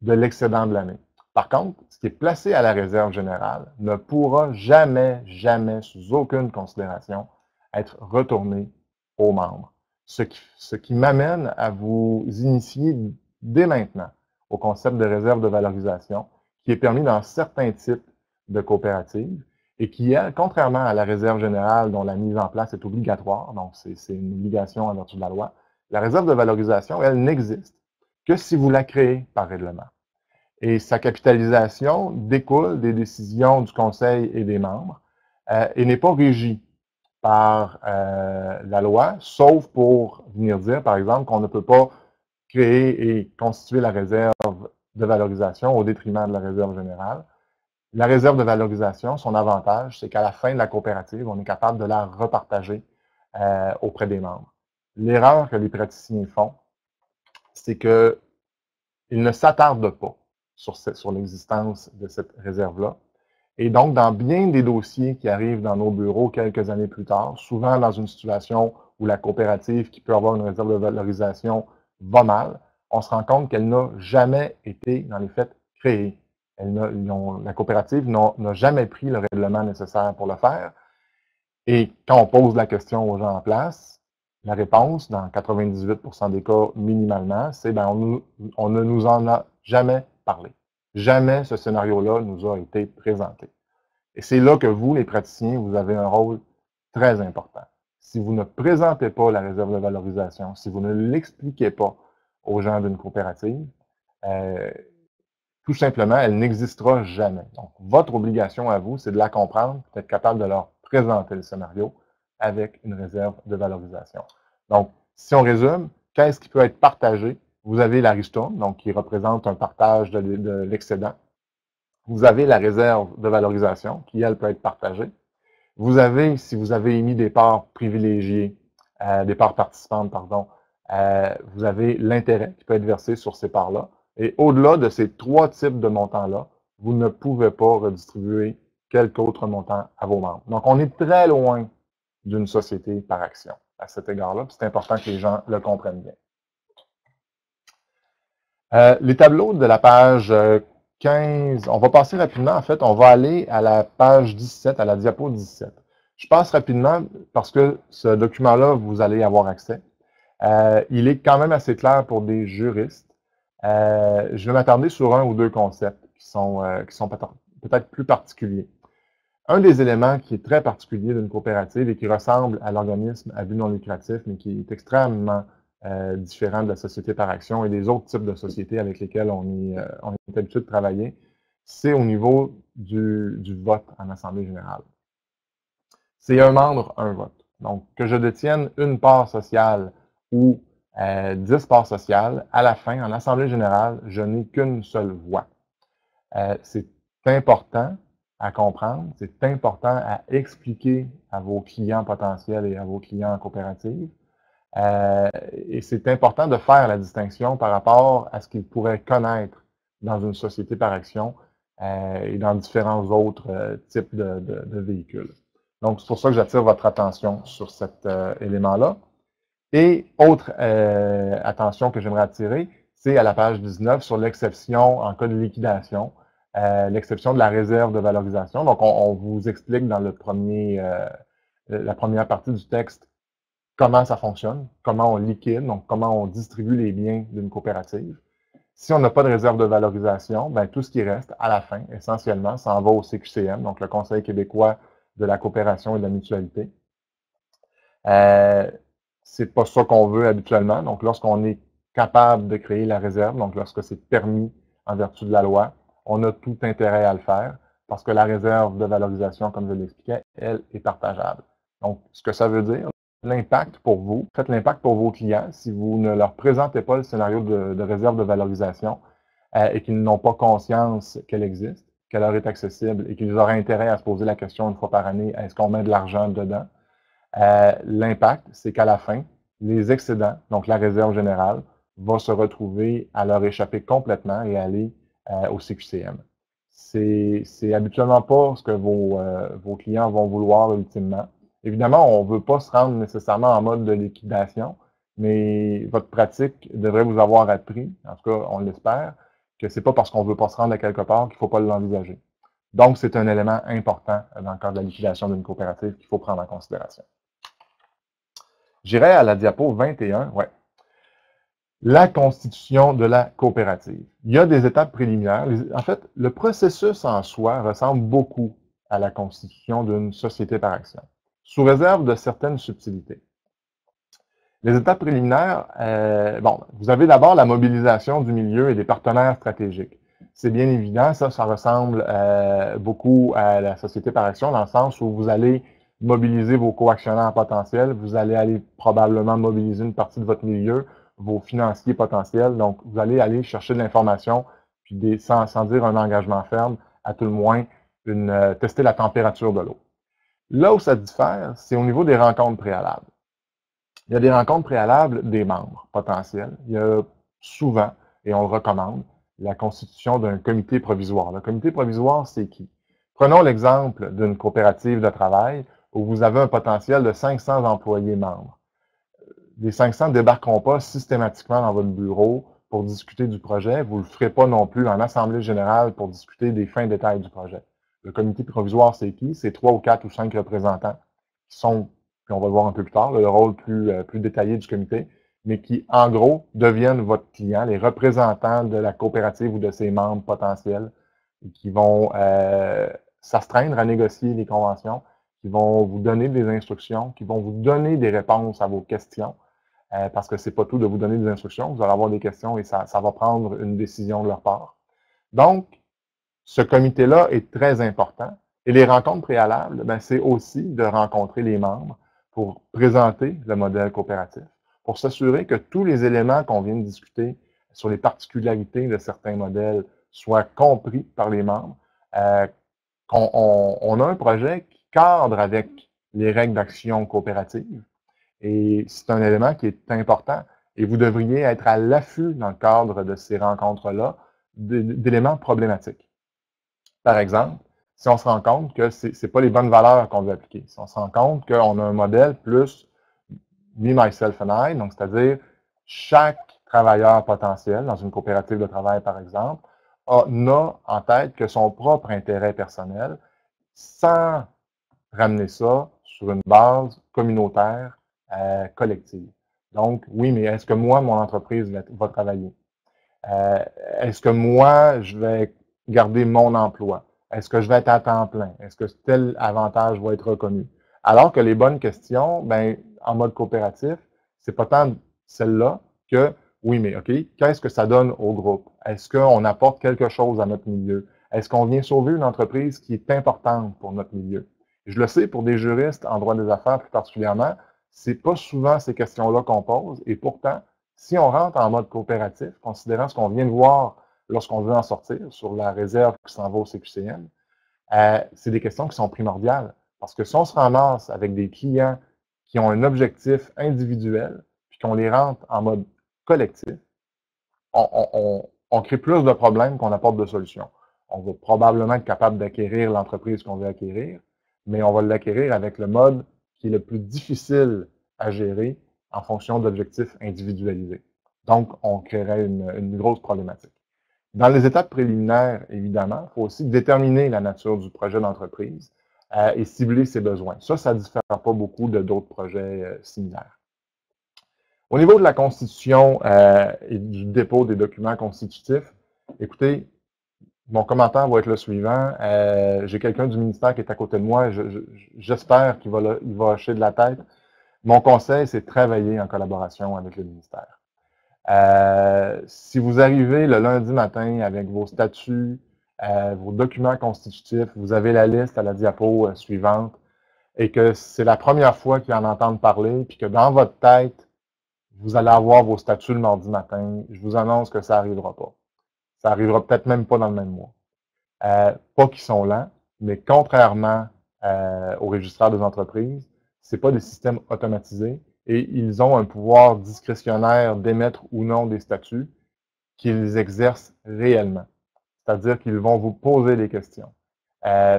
de l'excédent de l'année. Par contre, ce qui est placé à la réserve générale ne pourra jamais, jamais, sous aucune considération, être retourné aux membres. Ce qui m'amène à vous initier dès maintenant au concept de réserve de valorisation, qui est permis dans certains types de coopératives et qui, contrairement à la réserve générale dont la mise en place est obligatoire, donc c'est une obligation en vertu de la loi, la réserve de valorisation, elle n'existe que si vous la créez par règlement. Et sa capitalisation découle des décisions du conseil et des membres et n'est pas régie par la loi, sauf pour venir dire, par exemple, qu'on ne peut pas créer et constituer la réserve de valorisation au détriment de la réserve générale. La réserve de valorisation, son avantage, c'est qu'à la fin de la coopérative, on est capable de la repartager auprès des membres. L'erreur que les praticiens font, c'est qu'ils ne s'attardent pas sur l'existence de cette réserve-là. Et donc, dans bien des dossiers qui arrivent dans nos bureaux quelques années plus tard, souvent dans une situation où la coopérative qui peut avoir une réserve de valorisation va mal, on se rend compte qu'elle n'a jamais été, dans les faits, créée. La coopérative n'a jamais pris le règlement nécessaire pour le faire. Et quand on pose la question aux gens en place, la réponse, dans 98% des cas minimalement, c'est on ne nous en a jamais parlé. Jamais ce scénario-là nous a été présenté. Et c'est là que vous, les praticiens, vous avez un rôle très important. Si vous ne présentez pas la réserve de valorisation, si vous ne l'expliquez pas aux gens d'une coopérative, tout simplement, elle n'existera jamais. Donc, votre obligation à vous, c'est de la comprendre, d'être capable de leur présenter le scénario avec une réserve de valorisation. Donc, si on résume, qu'est-ce qui peut être partagé? Vous avez la ristourne, donc qui représente un partage de l'excédent. Vous avez la réserve de valorisation, qui, elle, peut être partagée. Vous avez, si vous avez émis des parts privilégiées, des parts participantes, pardon, vous avez l'intérêt qui peut être versé sur ces parts-là. Et au-delà de ces trois types de montants-là, vous ne pouvez pas redistribuer quelque autre montant à vos membres. Donc, on est très loin d'une société par action à cet égard-là. C'est important que les gens le comprennent bien. Les tableaux de la page 15, on va passer rapidement. En fait, on va aller à la page 17, à la diapo 17. Je passe rapidement parce que ce document-là, vous allez avoir accès. Il est quand même assez clair pour des juristes. Je vais m'attarder sur un ou deux concepts qui sont peut-être plus particuliers. Un des éléments qui est très particulier d'une coopérative et qui ressemble à l'organisme à but non lucratif, mais qui est extrêmement différent de la société par action et des autres types de sociétés avec lesquelles on est habitué de travailler, c'est au niveau du vote en Assemblée générale. C'est un membre, un vote. Donc, que je détienne une part sociale ou 10 parts sociales, à la fin, en Assemblée générale, je n'ai qu'une seule voix. C'est important à comprendre, c'est important à expliquer à vos clients potentiels et à vos clients en coopérative. Et c'est important de faire la distinction par rapport à ce qu'ils pourraient connaître dans une société par action et dans différents autres types de véhicules. Donc, c'est pour ça que j'attire votre attention sur cet élément-là. Et autre attention que j'aimerais attirer, c'est à la page 19 sur l'exception en cas de liquidation. l'exception de la réserve de valorisation. Donc, on vous explique dans la première partie du texte comment ça fonctionne, comment on liquide, donc comment on distribue les biens d'une coopérative. Si on n'a pas de réserve de valorisation, ben, tout ce qui reste à la fin, essentiellement, s'en va au CQCM, donc le Conseil québécois de la coopération et de la mutualité. C'est pas ça qu'on veut habituellement. Donc, lorsqu'on est capable de créer la réserve, donc lorsque c'est permis en vertu de la loi, on a tout intérêt à le faire parce que la réserve de valorisation, comme je l'expliquais, elle est partageable. Donc, ce que ça veut dire, l'impact pour vous, faites l'impact pour vos clients si vous ne leur présentez pas le scénario de réserve de valorisation et qu'ils n'ont pas conscience qu'elle existe, qu'elle leur est accessible et qu'ils auraient intérêt à se poser la question une fois par année, est-ce qu'on met de l'argent dedans? L'impact, c'est qu'à la fin, les excédents, donc la réserve générale, va se retrouver à leur échapper complètement et aller au CQCM. C'est habituellement pas ce que vos clients vont vouloir ultimement. Évidemment, on ne veut pas se rendre nécessairement en mode de liquidation, mais votre pratique devrait vous avoir appris, en tout cas, on l'espère, que c'est pas parce qu'on ne veut pas se rendre à quelque part qu'il ne faut pas l'envisager. Donc, c'est un élément important dans le cadre de la liquidation d'une coopérative qu'il faut prendre en considération. J'irai à la diapo 21, ouais. La constitution de la coopérative. Il y a des étapes préliminaires. En fait, le processus en soi ressemble beaucoup à la constitution d'une société par action, sous réserve de certaines subtilités. Les étapes préliminaires, bon, vous avez d'abord la mobilisation du milieu et des partenaires stratégiques. C'est bien évident, ça ressemble beaucoup à la société par action, dans le sens où vous allez mobiliser vos coactionnaires potentiels, vous allez aller probablement mobiliser une partie de votre milieu, vos financiers potentiels, donc vous allez aller chercher de l'information, puis sans dire un engagement ferme, à tout le moins, tester la température de l'eau. Là où ça diffère, c'est au niveau des rencontres préalables. Il y a des rencontres préalables des membres potentiels. Il y a souvent, et on le recommande, la constitution d'un comité provisoire. Le comité provisoire, c'est qui? Prenons l'exemple d'une coopérative de travail où vous avez un potentiel de 500 employés membres. Les 500 ne débarqueront pas systématiquement dans votre bureau pour discuter du projet. Vous ne le ferez pas non plus en assemblée générale pour discuter des fins détails du projet. Le comité provisoire, c'est qui? C'est 3 ou 4 ou 5 représentants qui sont, puis on va le voir un peu plus tard, le rôle plus détaillé du comité, mais qui, en gros, deviennent votre client, les représentants de la coopérative ou de ses membres potentiels, et qui vont s'astreindre à négocier les conventions, qui vont vous donner des instructions, qui vont vous donner des réponses à vos questions, parce que c'est pas tout de vous donner des instructions, vous allez avoir des questions et ça va prendre une décision de leur part. Donc, ce comité-là est très important. Et les rencontres préalables, ben, c'est aussi de rencontrer les membres pour présenter le modèle coopératif, pour s'assurer que tous les éléments qu'on vient de discuter sur les particularités de certains modèles soient compris par les membres, qu'on a un projet qui cadre avec les règles d'action coopérative. Et c'est un élément qui est important. Et vous devriez être à l'affût dans le cadre de ces rencontres-là d'éléments problématiques. Par exemple, si on se rend compte que ce n'est pas les bonnes valeurs qu'on veut appliquer, si on se rend compte qu'on a un modèle plus me, myself and I, donc c'est-à-dire chaque travailleur potentiel dans une coopérative de travail, par exemple, n'a en tête que son propre intérêt personnel sans ramener ça sur une base communautaire, collective. Donc, oui, mais est-ce que moi, mon entreprise va travailler? Est-ce que moi, je vais garder mon emploi? Est-ce que je vais être à temps plein? Est-ce que tel avantage va être reconnu? Alors que les bonnes questions, ben, en mode coopératif, c'est pas tant celle-là que, oui, mais OK, qu'est-ce que ça donne au groupe? Est-ce qu'on apporte quelque chose à notre milieu? Est-ce qu'on vient sauver une entreprise qui est importante pour notre milieu? Je le sais, pour des juristes en droit des affaires plus particulièrement, c'est pas souvent ces questions-là qu'on pose, et pourtant, si on rentre en mode coopératif, considérant ce qu'on vient de voir lorsqu'on veut en sortir sur la réserve qui s'en va au CQCM, c'est des questions qui sont primordiales. Parce que si on se ramasse avec des clients qui ont un objectif individuel, puis qu'on les rentre en mode collectif, on crée plus de problèmes qu'on apporte de solutions. On va probablement être capable d'acquérir l'entreprise qu'on veut acquérir, mais on va l'acquérir avec le mode qui est le plus difficile à gérer en fonction d'objectifs individualisés. Donc, on créerait une grosse problématique. Dans les étapes préliminaires, évidemment, il faut aussi déterminer la nature du projet d'entreprise et cibler ses besoins. Ça ne diffère pas beaucoup de d'autres projets similaires. Au niveau de la constitution et du dépôt des documents constitutifs, écoutez, mon commentaire va être le suivant. J'ai quelqu'un du ministère qui est à côté de moi. J'espère qu'il va hocher de la tête. Mon conseil, c'est de travailler en collaboration avec le ministère. Si vous arrivez le lundi matin avec vos statuts, vos documents constitutifs, vous avez la liste à la diapo suivante, et que c'est la première fois qu'ils en entendent parler, puis que dans votre tête, vous allez avoir vos statuts le mardi matin, je vous annonce que ça n'arrivera pas. Ça n'arrivera peut-être même pas dans le même mois. Pas qu'ils sont lents, mais contrairement aux registraires des entreprises, ce n'est pas des systèmes automatisés et ils ont un pouvoir discrétionnaire d'émettre ou non des statuts qu'ils exercent réellement. C'est-à-dire qu'ils vont vous poser des questions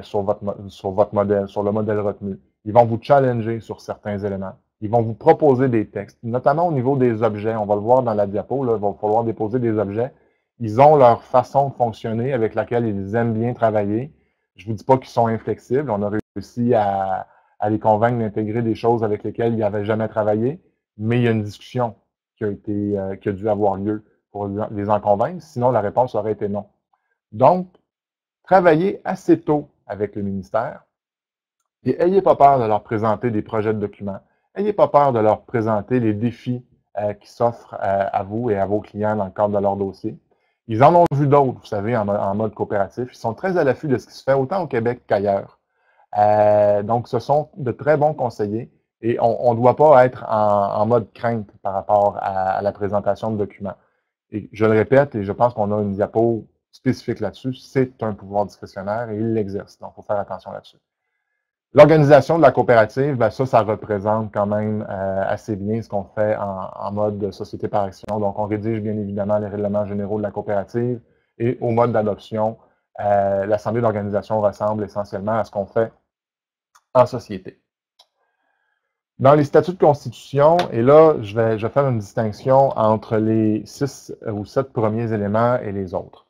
sur votre modèle, sur le modèle retenu. Ils vont vous challenger sur certains éléments. Ils vont vous proposer des textes, notamment au niveau des objets. On va le voir dans la diapo, là, il va falloir déposer des objets. Ils ont leur façon de fonctionner avec laquelle ils aiment bien travailler. Je ne vous dis pas qu'ils sont inflexibles. On a réussi à les convaincre d'intégrer des choses avec lesquelles ils n'avaient jamais travaillé, mais il y a une discussion qui a dû avoir lieu pour les en convaincre. Sinon, la réponse aurait été non. Donc, travaillez assez tôt avec le ministère et ayez pas peur de leur présenter des projets de documents. Ayez pas peur de leur présenter les défis qui s'offrent à vous et à vos clients dans le cadre de leur dossier. Ils en ont vu d'autres, vous savez, en mode coopératif. Ils sont très à l'affût de ce qui se fait autant au Québec qu'ailleurs. Donc, ce sont de très bons conseillers et on ne doit pas être en mode crainte par rapport à la présentation de documents. Et je le répète, et je pense qu'on a une diapo spécifique là-dessus, c'est un pouvoir discrétionnaire et il l'exerce. Donc, il faut faire attention là-dessus. L'organisation de la coopérative, ben ça représente quand même assez bien ce qu'on fait en mode société par action. Donc, on rédige bien évidemment les règlements généraux de la coopérative et au mode d'adoption, l'assemblée d'organisation ressemble essentiellement à ce qu'on fait en société. Dans les statuts de constitution, et là, je vais faire une distinction entre les 6 ou 7 premiers éléments et les autres.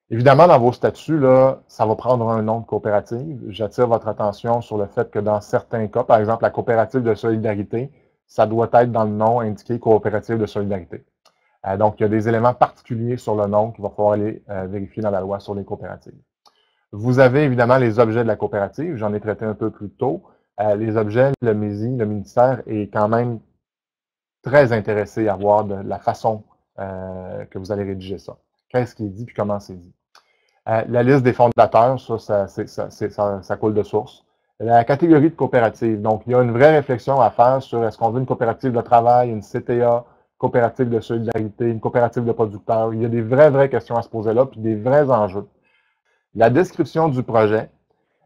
Évidemment, dans vos statuts, là, ça va prendre un nom de coopérative. J'attire votre attention sur le fait que dans certains cas, par exemple, la coopérative de solidarité, ça doit être dans le nom indiqué coopérative de solidarité. Donc, il y a des éléments particuliers sur le nom qu'il va falloir aller vérifier dans la loi sur les coopératives. Vous avez évidemment les objets de la coopérative, j'en ai traité un peu plus tôt. Les objets, le MESI, le ministère est quand même très intéressé à voir de la façon que vous allez rédiger ça. Qu'est-ce qui est dit puis comment c'est dit. La liste des fondateurs, ça coule de source. La catégorie de coopérative, donc il y a une vraie réflexion à faire sur est-ce qu'on veut une coopérative de travail, une CTA, coopérative de solidarité, une coopérative de producteurs. Il y a des vraies questions à se poser là, puis des vrais enjeux. La description du projet,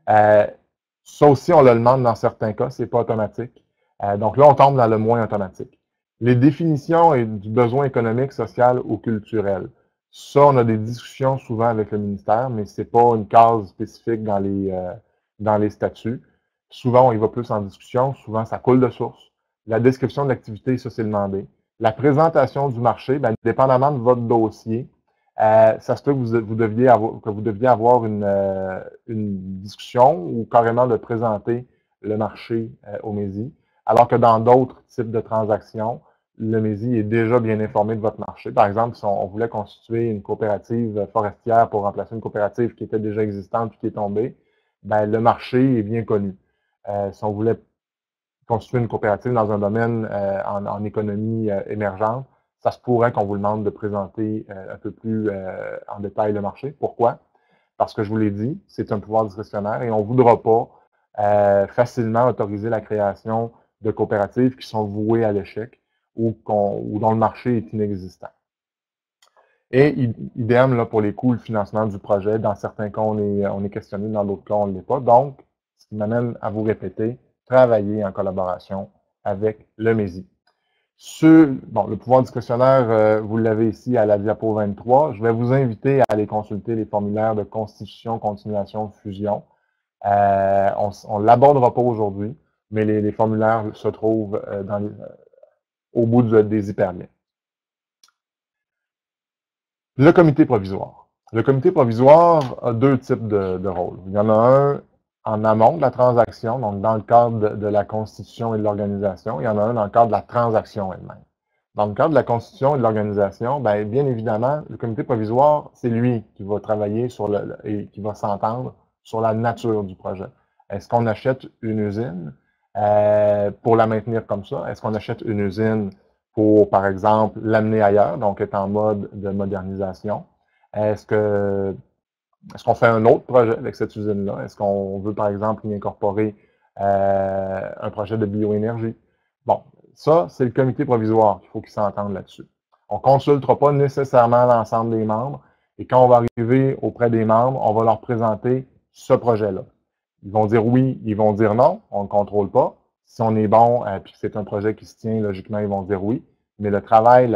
ça aussi, on le demande dans certains cas, c'est pas automatique. Donc là, on tombe dans le moins automatique. Les définitions du besoin économique, social ou culturel. Ça, on a des discussions souvent avec le ministère, mais c'est pas une case spécifique dans les statuts. Souvent, on y va plus en discussion. Souvent, ça coule de source. La description de l'activité, ça, c'est demandé. La présentation du marché, bien, dépendamment de votre dossier, ça se peut que vous deviez avoir une discussion ou carrément de présenter le marché au MESI, alors que dans d'autres types de transactions, le MESI est déjà bien informé de votre marché. Par exemple, si on voulait constituer une coopérative forestière pour remplacer une coopérative qui était déjà existante et qui est tombée, ben, le marché est bien connu. Si on voulait constituer une coopérative dans un domaine en économie émergente, ça se pourrait qu'on vous demande de présenter un peu plus en détail le marché. Pourquoi? Parce que je vous l'ai dit, c'est un pouvoir discrétionnaire et on ne voudra pas facilement autoriser la création de coopératives qui sont vouées à l'échec ou dont le marché est inexistant. Et idem là, pour les coûts, le financement du projet. Dans certains cas, on est questionné, dans d'autres cas, on ne l'est pas. Donc, ce qui m'amène à vous répéter, travailler en collaboration avec le MESI. Le pouvoir discrétionnaire, vous l'avez ici à la diapo 23. Je vais vous inviter à aller consulter les formulaires de constitution, continuation, fusion. On ne l'abordera pas aujourd'hui, mais les formulaires se trouvent au bout des hyperliens. Le comité provisoire. Le comité provisoire a deux types de rôles. Il y en a un en amont de la transaction, donc dans le cadre de la constitution et de l'organisation. Il y en a un dans le cadre de la transaction elle-même. Dans le cadre de la constitution et de l'organisation, bien évidemment, le comité provisoire, c'est lui qui va travailler et qui va s'entendre sur la nature du projet. Est-ce qu'on achète une usine pour la maintenir comme ça? Est-ce qu'on achète une usine pour, par exemple, l'amener ailleurs, donc être en mode de modernisation? Est-ce qu'on fait un autre projet avec cette usine-là? Est-ce qu'on veut, par exemple, y incorporer un projet de bioénergie? Bon, ça, c'est le comité provisoire qu'il faut qu'ils s'entendent là-dessus. On ne consultera pas nécessairement l'ensemble des membres, et quand on va arriver auprès des membres, on va leur présenter ce projet-là. Ils vont dire oui, ils vont dire non, on ne contrôle pas. Si on est bon, puis que c'est un projet qui se tient, logiquement, ils vont dire oui. Mais le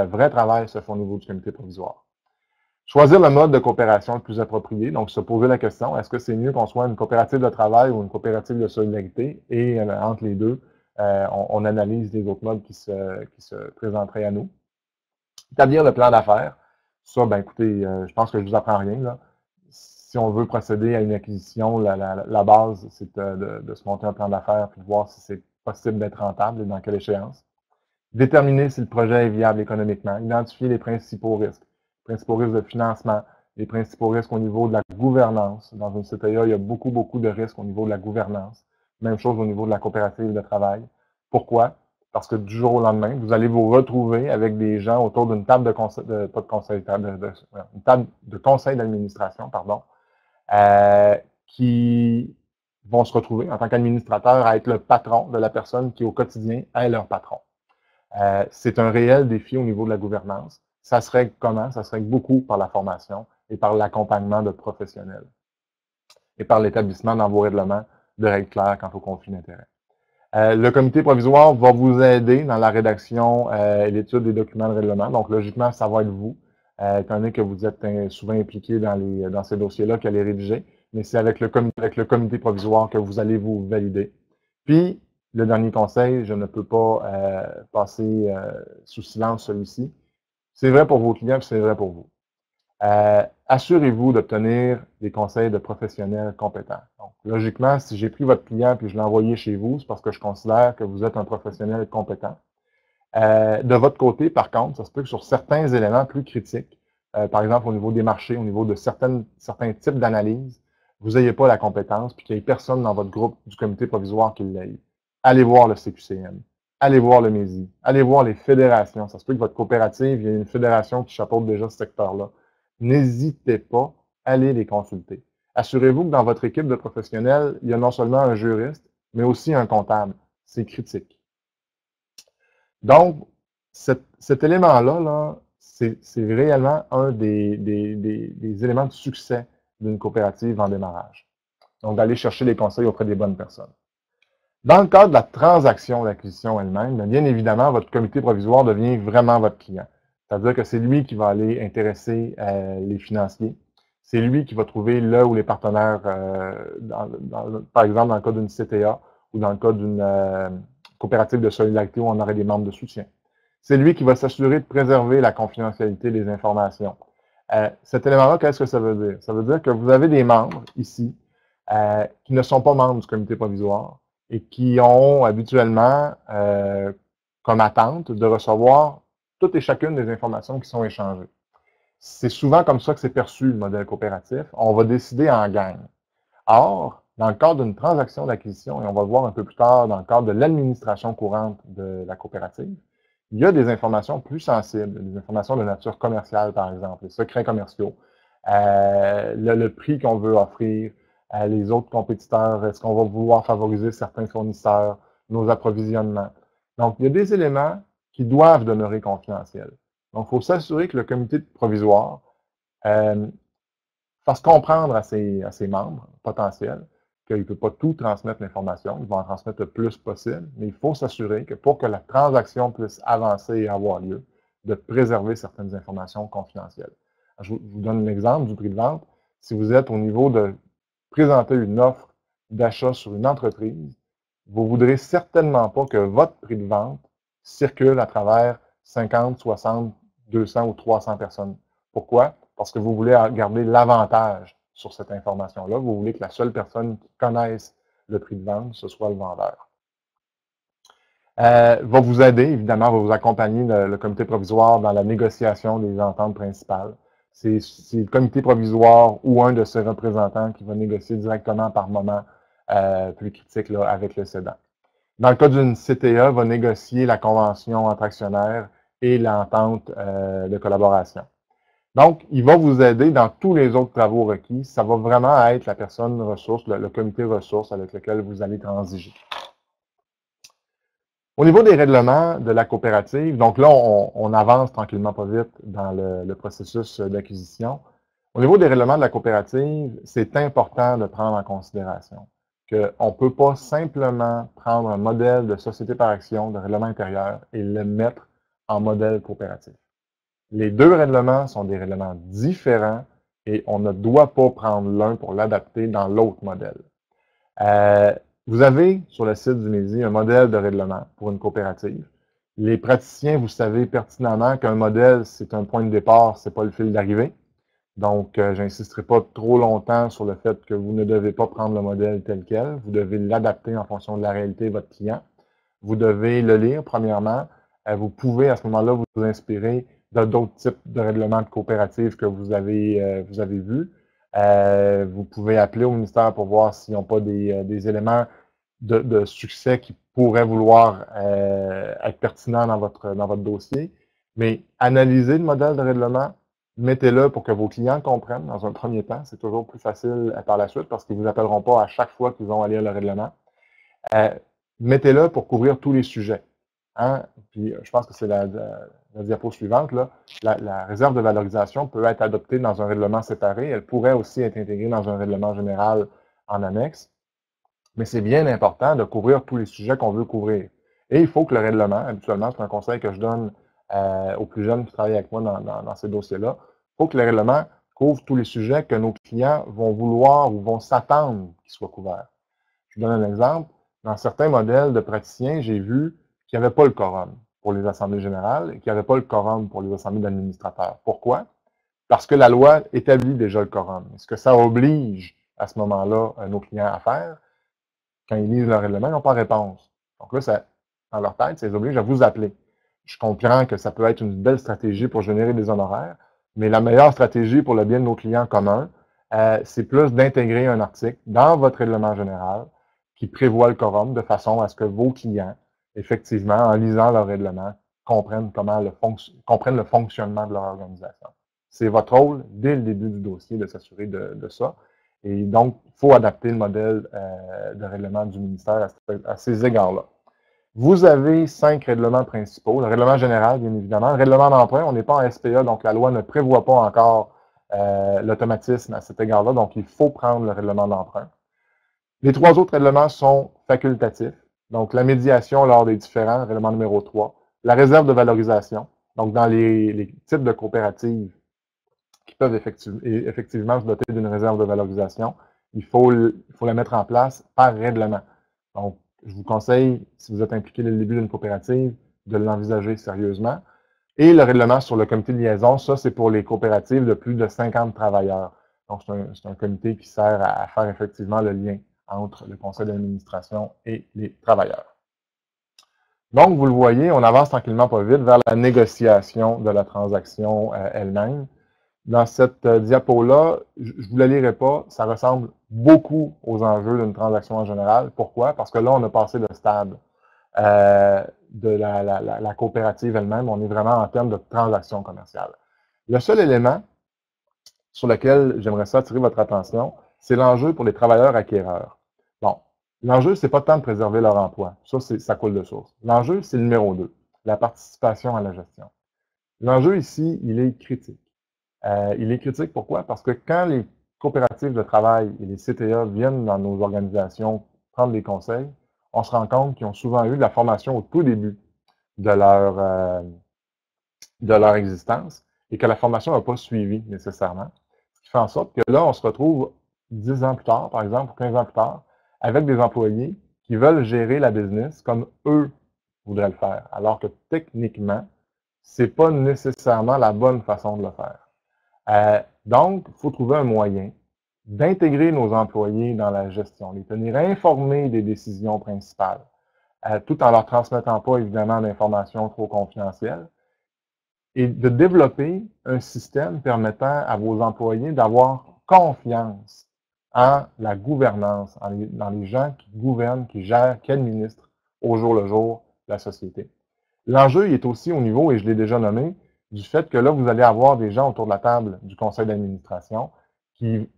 vrai travail, se fait au niveau du comité provisoire. Choisir le mode de coopération le plus approprié, donc se poser la question, est-ce que c'est mieux qu'on soit une coopérative de travail ou une coopérative de solidarité? Et entre les deux, on analyse les autres modes qui se présenteraient à nous. Établir le plan d'affaires. Ça, écoutez, je pense que je ne vous apprends rien, là. Si on veut procéder à une acquisition, la base, c'est de se monter un plan d'affaires pour voir si c'est possible d'être rentable et dans quelle échéance. Déterminer si le projet est viable économiquement. Identifier les principaux risques de financement, les principaux risques au niveau de la gouvernance. Dans une CTIA, il y a beaucoup de risques au niveau de la gouvernance. Même chose au niveau de la coopérative de travail. Pourquoi? Parce que du jour au lendemain, vous allez vous retrouver avec des gens autour d'une table de conseil, une table de conseil d'administration, qui vont se retrouver en tant qu'administrateur à être le patron de la personne qui, au quotidien, est leur patron. C'est un réel défi au niveau de la gouvernance. Ça se règle comment? Ça se règle beaucoup par la formation et par l'accompagnement de professionnels et par l'établissement dans vos règlements de règles claires quant au conflit d'intérêts. Le comité provisoire va vous aider dans la rédaction et l'étude des documents de règlement. Donc, logiquement, ça va être vous, étant donné que vous êtes souvent impliqué dans ces dossiers-là, qui allez rédiger. Mais c'est avec le comité provisoire que vous allez vous valider. Puis, le dernier conseil, je ne peux pas passer sous silence celui-ci. C'est vrai pour vos clients, puis c'est vrai pour vous. Assurez-vous d'obtenir des conseils de professionnels compétents. Donc, logiquement, si j'ai pris votre client et je l'ai envoyé chez vous, c'est parce que je considère que vous êtes un professionnel compétent. De votre côté, par contre, ça se peut que sur certains éléments plus critiques, par exemple au niveau des marchés, au niveau de certains types d'analyses, vous n'ayez pas la compétence puis qu'il n'y ait personne dans votre groupe du comité provisoire qui l'ait. Allez voir le CQCM, allez voir le MESI, allez voir les fédérations. Ça se peut que votre coopérative, il y a une fédération qui chapeaute déjà ce secteur-là. N'hésitez pas, allez les consulter. Assurez-vous que dans votre équipe de professionnels, il y a non seulement un juriste, mais aussi un comptable. C'est critique. Donc, cet élément-là, c'est réellement un des éléments de succès d'une coopérative en démarrage. Donc, d'aller chercher les conseils auprès des bonnes personnes. Dans le cadre de la transaction d'acquisition elle-même, bien évidemment, votre comité provisoire devient vraiment votre client. C'est-à-dire que c'est lui qui va aller intéresser les financiers. C'est lui qui va trouver là où les partenaires, par exemple dans le cas d'une CTA ou dans le cas d'une coopérative de solidarité où on aurait des membres de soutien. C'est lui qui va s'assurer de préserver la confidentialité des informations. Cet élément-là, qu'est-ce que ça veut dire? Ça veut dire que vous avez des membres ici qui ne sont pas membres du comité provisoire et qui ont habituellement comme attente de recevoir toutes et chacune des informations qui sont échangées. C'est souvent comme ça que c'est perçu le modèle coopératif. On va décider en gang. Or, dans le cadre d'une transaction d'acquisition, et on va le voir un peu plus tard dans le cadre de l'administration courante de la coopérative, il y a des informations plus sensibles, des informations de nature commerciale, par exemple, les secrets commerciaux, le prix qu'on veut offrir, les autres compétiteurs, est-ce qu'on va vouloir favoriser certains fournisseurs, nos approvisionnements. Donc, il y a des éléments qui doivent demeurer confidentiels. Donc, il faut s'assurer que le comité provisoire fasse comprendre à ses membres potentiels qu'il ne peut pas tout transmettre l'information, il va en transmettre le plus possible, mais il faut s'assurer que pour que la transaction puisse avancer et avoir lieu, de préserver certaines informations confidentielles. Je vous donne l'exemple du prix de vente. Si vous êtes au niveau de présenter une offre d'achat sur une entreprise, vous ne voudrez certainement pas que votre prix de vente circule à travers 50, 60, 200 ou 300 personnes. Pourquoi? parce que vous voulez garder l'avantage sur cette information-là. Vous voulez que la seule personne qui connaisse le prix de vente, ce soit le vendeur. Va vous aider, évidemment, va vous accompagner le comité provisoire dans la négociation des ententes principales. C'est le comité provisoire ou un de ses représentants qui va négocier directement par moment plus critique là, avec le cédant. Dans le cas d'une CTA, va négocier la convention entre actionnaires et l'entente de collaboration. Donc, il va vous aider dans tous les autres travaux requis. Ça va vraiment être la personne ressource, le comité ressources avec lequel vous allez transiger. Au niveau des règlements de la coopérative, donc là, on avance tranquillement pas vite dans le processus d'acquisition. Au niveau des règlements de la coopérative, c'est important de prendre en considération qu'on ne peut pas simplement prendre un modèle de société par action, de règlement intérieur, et le mettre en modèle coopératif. Les deux règlements sont des règlements différents et on ne doit pas prendre l'un pour l'adapter dans l'autre modèle. Vous avez sur le site du MEDI un modèle de règlement pour une coopérative. Les praticiens, vous savez pertinemment qu'un modèle, c'est un point de départ, c'est pas le fil d'arrivée. Donc, j'insisterai pas trop longtemps sur le fait que vous ne devez pas prendre le modèle tel quel. Vous devez l'adapter en fonction de la réalité de votre client. Vous devez le lire, premièrement. Vous pouvez, à ce moment-là, vous inspirer d'autres types de règlements de coopératives que vous avez vus. Vous pouvez appeler au ministère pour voir s'ils n'ont pas des éléments de succès qui pourraient vouloir être pertinents dans votre dossier. Mais analysez le modèle de règlement, mettez-le pour que vos clients comprennent dans un premier temps. C'est toujours plus facile par la suite parce qu'ils ne vous appelleront pas à chaque fois qu'ils vont à lire le règlement. Mettez-le pour couvrir tous les sujets. Hein? Puis je pense que c'est la diapo suivante. Là. La réserve de valorisation peut être adoptée dans un règlement séparé. Elle pourrait aussi être intégrée dans un règlement général en annexe. Mais c'est bien important de couvrir tous les sujets qu'on veut couvrir. Et il faut que le règlement, habituellement, c'est un conseil que je donne aux plus jeunes qui travaillent avec moi dans ces dossiers-là, il faut que le règlement couvre tous les sujets que nos clients vont vouloir ou vont s'attendre qu'ils soient couverts. Je vous donne un exemple. Dans certains modèles de praticiens, j'ai vu qu'il n'y avait pas le quorum pour les assemblées générales et qu'il n'y avait pas le quorum pour les assemblées d'administrateurs. Pourquoi? Parce que la loi établit déjà le quorum. Ce que ça oblige à ce moment-là nos clients à faire, quand ils lisent le règlement, ils n'ont pas réponse. Donc là, dans leur tête, ça les oblige à vous appeler. Je comprends que ça peut être une belle stratégie pour générer des honoraires, mais la meilleure stratégie pour le bien de nos clients communs, c'est plus d'intégrer un article dans votre règlement général qui prévoit le quorum de façon à ce que vos clients, effectivement, en lisant leur règlement, comprennent le fonctionnement de leur organisation. C'est votre rôle, dès le début du dossier, de s'assurer de ça. Et donc, il faut adapter le modèle de règlement du ministère à ces égards-là. Vous avez 5 règlements principaux. Le règlement général, bien évidemment. Le règlement d'emprunt, on n'est pas en SPA, donc la loi ne prévoit pas encore l'automatisme à cet égard-là, donc il faut prendre le règlement d'emprunt. Les 3 autres règlements sont facultatifs. Donc, la médiation lors des différents, règlement numéro 3. La réserve de valorisation. Donc, dans les types de coopératives qui peuvent effectivement se doter d'une réserve de valorisation, il faut la mettre en place par règlement. Donc, je vous conseille, si vous êtes impliqué dès le début d'une coopérative, de l'envisager sérieusement. Et le règlement sur le comité de liaison, ça, c'est pour les coopératives de plus de 50 travailleurs. Donc, c'est un comité qui sert à faire effectivement le lien entre le conseil d'administration et les travailleurs. Donc, vous le voyez, on avance tranquillement pas vite vers la négociation de la transaction elle-même. Dans cette diapo-là, je ne vous la lirai pas, ça ressemble beaucoup aux enjeux d'une transaction en général. Pourquoi? Parce que là, on a passé le stade de la coopérative elle-même. On est vraiment en termes de transaction commerciale. Le seul élément sur lequel j'aimerais ça attirer votre attention, c'est l'enjeu pour les travailleurs acquéreurs. Bon, l'enjeu, c'est pas tant de préserver leur emploi. Ça coule de source. L'enjeu, c'est le numéro 2, la participation à la gestion. L'enjeu ici, il est critique. Il est critique pourquoi? Parce que quand les coopératives de travail et les CTA viennent dans nos organisations prendre des conseils, on se rend compte qu'ils ont souvent eu de la formation au tout début de leur existence et que la formation n'a pas suivi nécessairement. Ce qui fait en sorte que là, on se retrouve 10 ans plus tard, par exemple, ou 15 ans plus tard, avec des employés qui veulent gérer la business comme eux voudraient le faire, alors que techniquement, c'est pas nécessairement la bonne façon de le faire. Donc, il faut trouver un moyen d'intégrer nos employés dans la gestion, les tenir informés des décisions principales, tout en leur transmettant pas, évidemment, d'informations trop confidentielles, et de développer un système permettant à vos employés d'avoir confiance en la gouvernance, dans les gens qui gouvernent, qui gèrent, qui administrent au jour le jour la société. L'enjeu il est aussi au niveau, et je l'ai déjà nommé, du fait que là, vous allez avoir des gens autour de la table du conseil d'administration qui,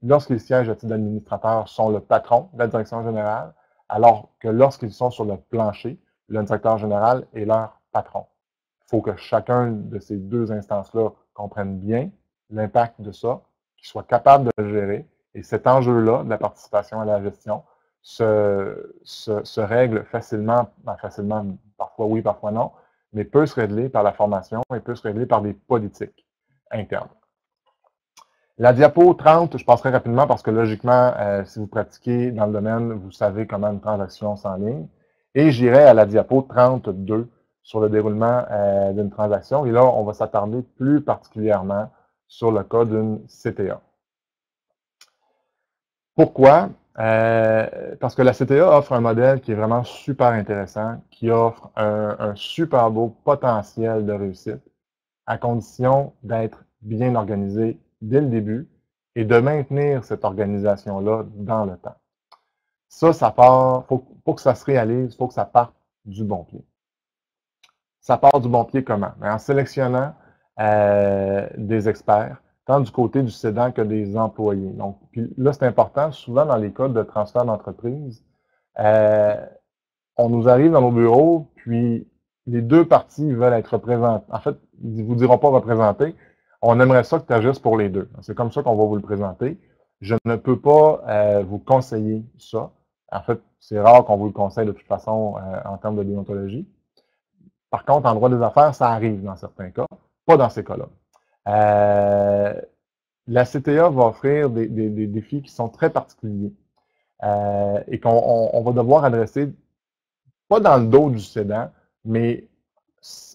lorsqu'ils siègent à titre d'administrateur, sont le patron de la direction générale, alors que lorsqu'ils sont sur le plancher, le directeur général est leur patron. Il faut que chacun de ces deux instances-là comprenne bien l'impact de ça, qu'ils soient capables de le gérer. Et cet enjeu-là, de la participation à la gestion, se règle facilement, parfois oui, parfois non, mais peut se régler par la formation et peut se régler par des politiques internes. La diapo 30, je passerai rapidement parce que logiquement, si vous pratiquez dans le domaine, vous savez comment une transaction s'enligne. Et j'irai à la diapo 32 sur le déroulement d'une transaction. Et là, on va s'attarder plus particulièrement sur le cas d'une CTA. Pourquoi? Parce que la CTA offre un modèle qui est vraiment super intéressant, qui offre un super beau potentiel de réussite, à condition d'être bien organisé dès le début et de maintenir cette organisation-là dans le temps. Ça part, faut que ça se réalise, il faut que ça parte du bon pied. Ça part du bon pied comment? En sélectionnant des experts, tant du côté du cédant que des employés. Donc, puis là, c'est important, souvent dans les cas de transfert d'entreprise, on nous arrive dans nos bureaux, puis les deux parties veulent être représentées. En fait, ils ne vous diront pas représenter. On aimerait ça que tu agisses pour les deux. C'est comme ça qu'on va vous le présenter. Je ne peux pas vous conseiller ça. En fait, c'est rare qu'on vous le conseille de toute façon en termes de déontologie. Par contre, en droit des affaires, ça arrive dans certains cas, pas dans ces cas-là. La CTA va offrir des défis qui sont très particuliers et qu'on va devoir adresser, pas dans le dos du cédant, mais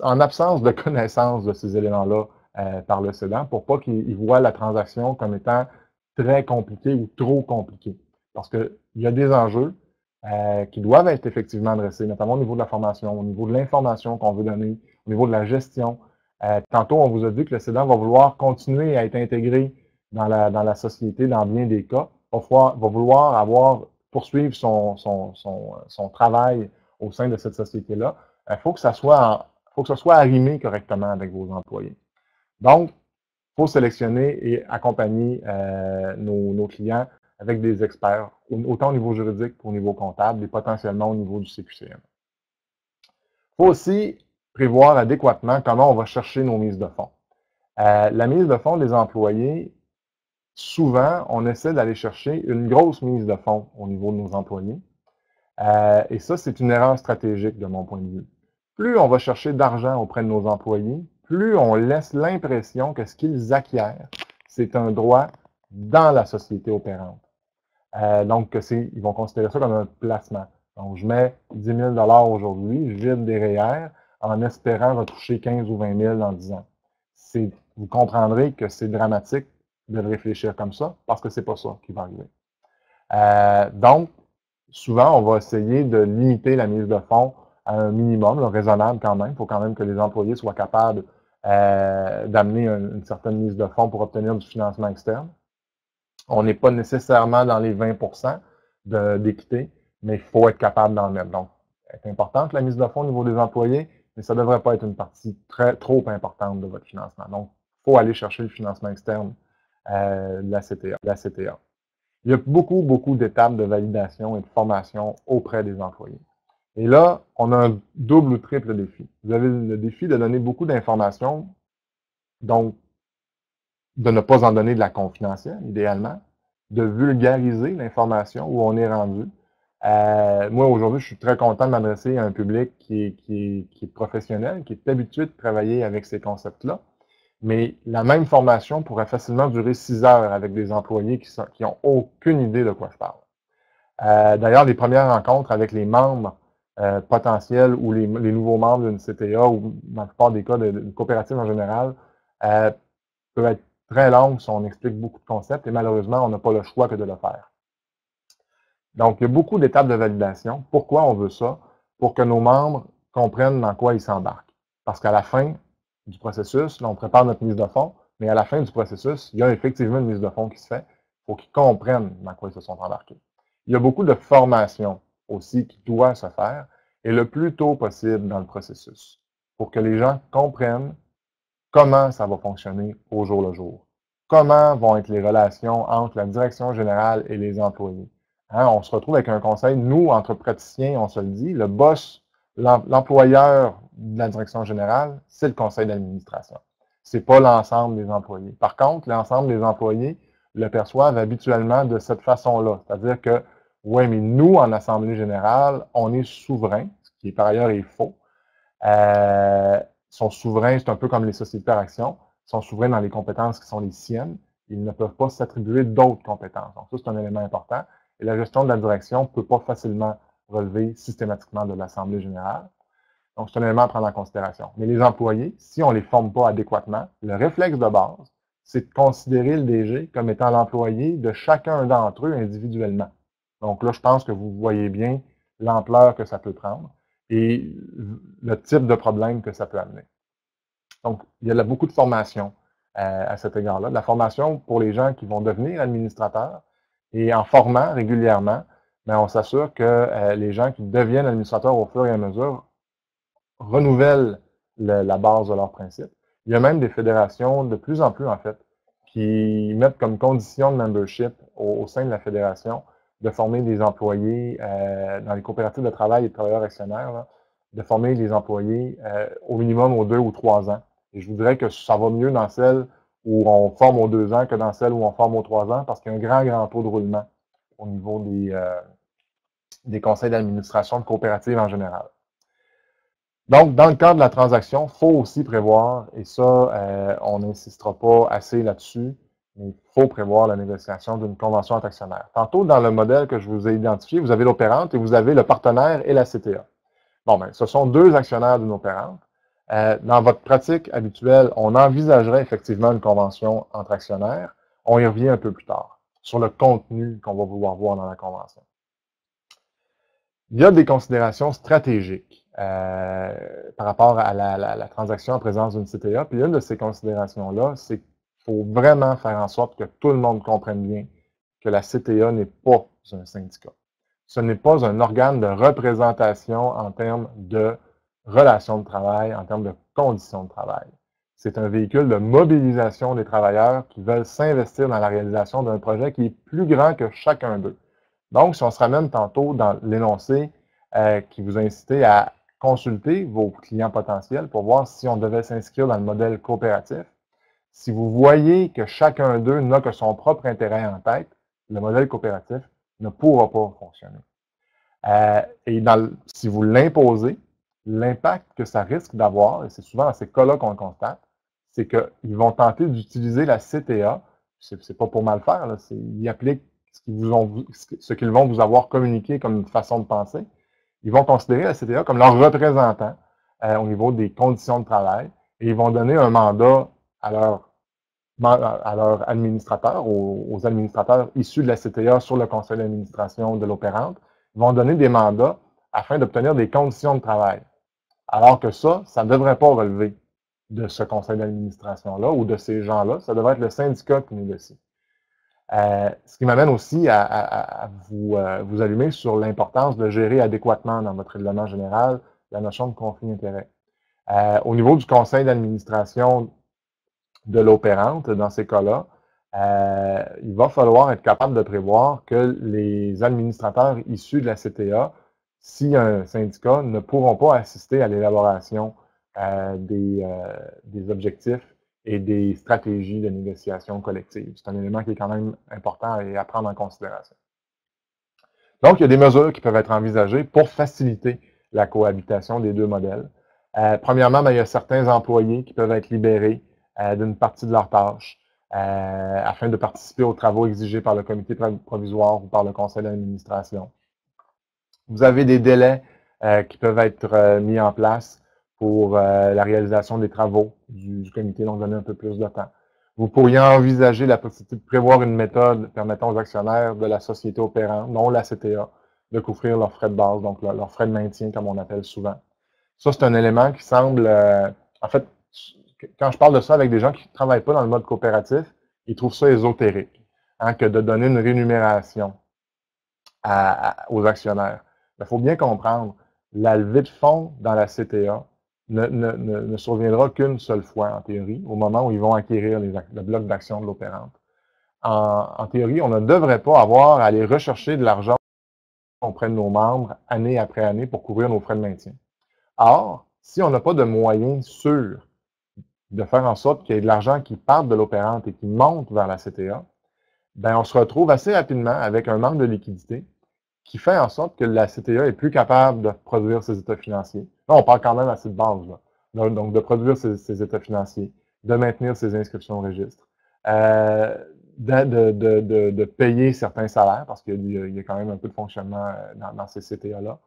en absence de connaissance de ces éléments-là par le cédant, pour pas qu'il voit la transaction comme étant très compliquée ou trop compliquée. Parce qu'il y a des enjeux qui doivent être effectivement adressés, notamment au niveau de la formation, au niveau de l'information qu'on veut donner, au niveau de la gestion. Tantôt, on vous a dit que le cédant va vouloir continuer à être intégré dans la société dans bien des cas, va vouloir poursuivre son travail au sein de cette société-là. Il faut que ça soit arrimé correctement avec vos employés. Donc, il faut sélectionner et accompagner nos clients avec des experts, autant au niveau juridique qu'au niveau comptable et potentiellement au niveau du CQCM. Il faut aussi prévoir adéquatement comment on va chercher nos mises de fonds. La mise de fonds des employés, souvent, on essaie d'aller chercher une grosse mise de fonds au niveau de nos employés. Et ça, c'est une erreur stratégique de mon point de vue. Plus on va chercher d'argent auprès de nos employés, plus on laisse l'impression que ce qu'ils acquièrent, c'est un droit dans la société opérante. Donc, ils vont considérer ça comme un placement. Donc, je mets 10 000 aujourd'hui, je vide des REER en espérant retoucher 15 ou 20 000 dans 10 ans. Vous comprendrez que c'est dramatique de le réfléchir comme ça, parce que c'est pas ça qui va arriver. Donc, souvent, on va essayer de limiter la mise de fonds à un minimum, raisonnable quand même. Il faut quand même que les employés soient capables d'amener une certaine mise de fonds pour obtenir du financement externe. On n'est pas nécessairement dans les 20% d'équité, mais il faut être capable d'en mettre. Donc, c'est importante la mise de fonds au niveau des employés, mais ça ne devrait pas être une partie trop importante de votre financement. Donc, il faut aller chercher le financement externe de la CTA. Il y a beaucoup d'étapes de validation et de formation auprès des employés. Et là, on a un double ou triple défi. Vous avez le défi de donner beaucoup d'informations, donc de ne pas en donner de la confidentielle, idéalement, de vulgariser l'information où on est rendu. Moi, aujourd'hui, je suis très content de m'adresser à un public qui est professionnel, qui est habitué de travailler avec ces concepts-là. Mais la même formation pourrait facilement durer 6 heures avec des employés qui n'ont aucune idée de quoi je parle. D'ailleurs, les premières rencontres avec les membres potentiels ou les nouveaux membres d'une CTA ou dans la plupart des cas d'une coopérative en général peuvent être très longue si on explique beaucoup de concepts et malheureusement, on n'a pas le choix que de le faire. Donc, il y a beaucoup d'étapes de validation. Pourquoi on veut ça? Pour que nos membres comprennent dans quoi ils s'embarquent. Parce qu'à la fin du processus, là, on prépare notre mise de fonds, mais à la fin du processus, il y a effectivement une mise de fonds qui se fait. Il faut qu'ils comprennent dans quoi ils se sont embarqués. Il y a beaucoup de formation aussi qui doit se faire, et le plus tôt possible dans le processus, pour que les gens comprennent comment ça va fonctionner au jour le jour. Comment vont être les relations entre la direction générale et les employés. Hein, on se retrouve avec un conseil, nous, entre praticiens, on se le dit, le boss, l'employeur de la direction générale, c'est le conseil d'administration. Ce n'est pas l'ensemble des employés. Par contre, l'ensemble des employés le perçoivent habituellement de cette façon-là. C'est-à-dire que, oui, mais nous, en Assemblée générale, on est souverain, ce qui par ailleurs est faux. Sont souverains, c'est un peu comme les sociétés par action, sont souverains dans les compétences qui sont les siennes. Ils ne peuvent pas s'attribuer d'autres compétences. Donc, ça, c'est un élément important. Et la gestion de la direction ne peut pas facilement relever systématiquement de l'Assemblée générale. Donc, c'est un élément à prendre en considération. Mais les employés, si on ne les forme pas adéquatement, le réflexe de base, c'est de considérer le DG comme étant l'employé de chacun d'entre eux individuellement. Donc là, je pense que vous voyez bien l'ampleur que ça peut prendre et le type de problème que ça peut amener. Donc, il y a beaucoup de formation à cet égard-là. De la formation pour les gens qui vont devenir administrateurs et en formant régulièrement, bien, on s'assure que les gens qui deviennent administrateurs au fur et à mesure renouvellent la base de leurs principes. Il y a même des fédérations, de plus en plus en fait, qui mettent comme condition de membership au sein de la fédération de former des employés dans les coopératives de travail et de travailleurs actionnaires, là, de former les employés au minimum aux 2 ou 3 ans. Et je vous dirais que ça va mieux dans celles où on forme aux 2 ans que dans celles où on forme aux 3 ans parce qu'il y a un grand, grand taux de roulement au niveau des conseils d'administration de coopératives en général. Donc, dans le cadre de la transaction, il faut aussi prévoir, et ça, on n'insistera pas assez là-dessus, mais il faut prévoir la négociation d'une convention entre actionnaires. Tantôt, dans le modèle que je vous ai identifié, vous avez l'opérante et vous avez le partenaire et la CTA. Bon, ben, ce sont 2 actionnaires d'une opérante. Dans votre pratique habituelle, on envisagerait effectivement une convention entre actionnaires. On y revient un peu plus tard, sur le contenu qu'on va vouloir voir dans la convention. Il y a des considérations stratégiques par rapport à la transaction en présence d'une CTA. Puis une de ces considérations-là, c'est qu'il faut vraiment faire en sorte que tout le monde comprenne bien que la CTA n'est pas un syndicat. Ce n'est pas un organe de représentation en termes de relations de travail, en termes de conditions de travail. C'est un véhicule de mobilisation des travailleurs qui veulent s'investir dans la réalisation d'un projet qui est plus grand que chacun d'eux. Donc, si on se ramène tantôt dans l'énoncé qui vous a incité à consulter vos clients potentiels pour voir si on devait s'inscrire dans le modèle coopératif, si vous voyez que chacun d'eux n'a que son propre intérêt en tête, le modèle coopératif ne pourra pas fonctionner. Et si vous l'imposez, l'impact que ça risque d'avoir, et c'est souvent dans ces cas-là qu'on le constate, c'est qu'ils vont tenter d'utiliser la CTA, c'est pas pour mal faire, là, ils appliquent ce qu'ils vont vous avoir communiqué comme une façon de penser. Ils vont considérer la CTA comme leur représentant au niveau des conditions de travail et ils vont donner un mandat à leurs administrateurs, aux administrateurs issus de la CTA sur le conseil d'administration de l'opérante. Ils vont donner des mandats afin d'obtenir des conditions de travail. Alors que ça ne devrait pas relever de ce conseil d'administration-là ou de ces gens-là. Ça devrait être le syndicat qui négocie. Ce qui m'amène aussi à vous allumer sur l'importance de gérer adéquatement dans votre règlement général la notion de conflit d'intérêt. Au niveau du conseil d'administration de l'opérante, dans ces cas-là, il va falloir être capable de prévoir que les administrateurs issus de la CTA, s'il y a un syndicat, ne pourront pas assister à l'élaboration des objectifs et des stratégies de négociation collective. C'est un élément qui est quand même important et à prendre en considération. Donc, il y a des mesures qui peuvent être envisagées pour faciliter la cohabitation des 2 modèles. Premièrement, il y a certains employés qui peuvent être libérés d'une partie de leurs tâches afin de participer aux travaux exigés par le comité provisoire ou par le conseil d'administration. Vous avez des délais qui peuvent être mis en place pour la réalisation des travaux du comité, donc donner un peu plus de temps. Vous pourriez envisager la possibilité de prévoir une méthode permettant aux actionnaires de la société opérante, non la CTA, de couvrir leurs frais de base, donc leurs frais de maintien, comme on appelle souvent. Ça, c'est un élément qui semble... en fait, quand je parle de ça avec des gens qui ne travaillent pas dans le mode coopératif, ils trouvent ça ésotérique, hein, que de donner une rémunération aux actionnaires. Il faut bien comprendre, la levée de fonds dans la CTA ne surviendra qu'une seule fois, en théorie, au moment où ils vont acquérir le bloc d'actions de l'opérante. En théorie, on ne devrait pas avoir à aller rechercher de l'argent auprès de nos membres année après année pour couvrir nos frais de maintien. Or, si on n'a pas de moyens sûrs de faire en sorte qu'il y ait de l'argent qui parte de l'opérante et qui monte vers la CTA, ben on se retrouve assez rapidement avec un manque de liquidité qui fait en sorte que la CTA est plus capable de produire ses états financiers. Là, on parle quand même assez de base, là. Donc, de produire ses états financiers, de maintenir ses inscriptions au registre, de payer certains salaires, parce qu'il y a quand même un peu de fonctionnement dans ces CTA-là.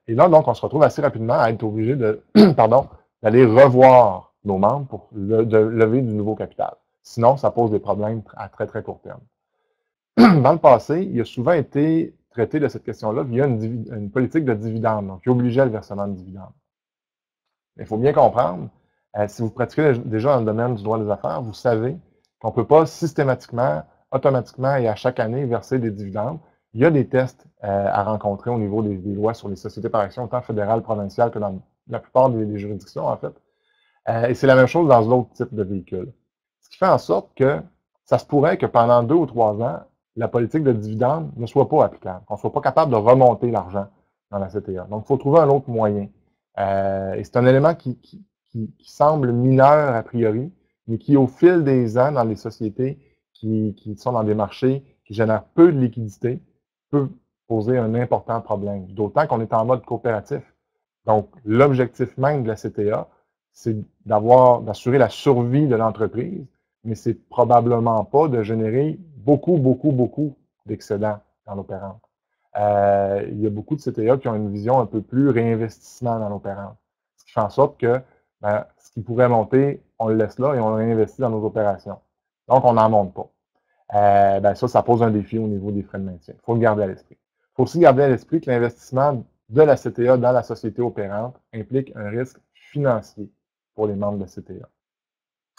Et là, donc, on se retrouve assez rapidement à être obligé de, pardon, d'aller revoir nos membres pour de lever du nouveau capital. Sinon, ça pose des problèmes à très, très court terme. Dans le passé, il a souvent été traité de cette question-là via une politique de dividendes, donc qui obligeait le versement de dividendes. Il faut bien comprendre, si vous pratiquez déjà dans le domaine du droit des affaires, vous savez qu'on ne peut pas systématiquement, automatiquement et à chaque année verser des dividendes. Il y a des tests à rencontrer au niveau des lois sur les sociétés par action, autant fédérales, provinciales que dans la plupart des juridictions, en fait. Et c'est la même chose dans d'autres types de véhicules. Ce qui fait en sorte que ça se pourrait que pendant 2 ou 3 ans, la politique de dividende ne soit pas applicable, qu'on ne soit pas capable de remonter l'argent dans la CTA. Donc, il faut trouver un autre moyen. Et c'est un élément qui semble mineur a priori, mais qui, au fil des ans, dans les sociétés qui sont dans des marchés qui génèrent peu de liquidité, peut poser un important problème. D'autant qu'on est en mode coopératif. Donc, l'objectif même de la CTA, c'est d'assurer la survie de l'entreprise, mais c'est probablement pas de générer beaucoup d'excédents dans l'opérante. Il y a beaucoup de CTA qui ont une vision un peu plus réinvestissement dans l'opérante. Ce qui fait en sorte que ce qui pourrait monter, on le laisse là et on le réinvestit dans nos opérations. Donc, on n'en monte pas. Ça pose un défi au niveau des frais de maintien. Il faut le garder à l'esprit. Il faut aussi garder à l'esprit que l'investissement de la CTA dans la société opérante implique un risque financier pour les membres de la CTA.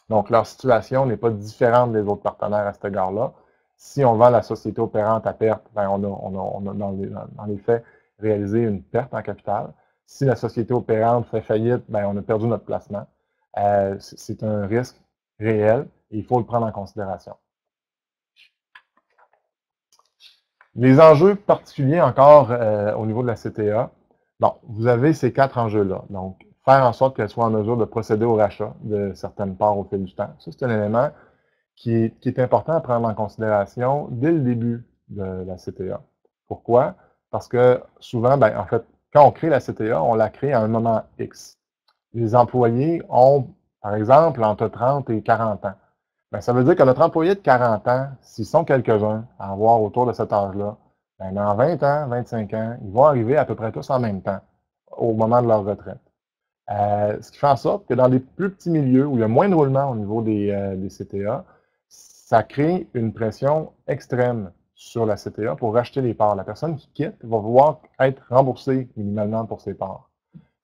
Donc, leur situation n'est pas différente des autres partenaires à cet égard-là. Si on vend la société opérante à perte, on a dans les faits réalisé une perte en capital. Si la société opérante fait faillite, on a perdu notre placement. C'est un risque réel et il faut le prendre en considération. Les enjeux particuliers encore au niveau de la CTA, vous avez ces 4 enjeux-là. Donc, faire en sorte qu'elle soit en mesure de procéder au rachat de certaines parts au fil du temps. Ça, c'est un élément qui est important à prendre en considération dès le début de la CTA. Pourquoi? Parce que souvent, en fait, quand on crée la CTA, on la crée à un moment X. Les employés ont, par exemple, entre 30 et 40 ans. Ça veut dire que notre employé de 40 ans, s'ils sont quelques-uns à avoir autour de cet âge-là, dans 20 ans, 25 ans, ils vont arriver à peu près tous en même temps, au moment de leur retraite. Ce qui fait en sorte que dans les plus petits milieux où il y a moins de roulement au niveau des CTA, ça crée une pression extrême sur la CTA pour racheter les parts. La personne qui quitte va vouloir être remboursée minimalement pour ses parts.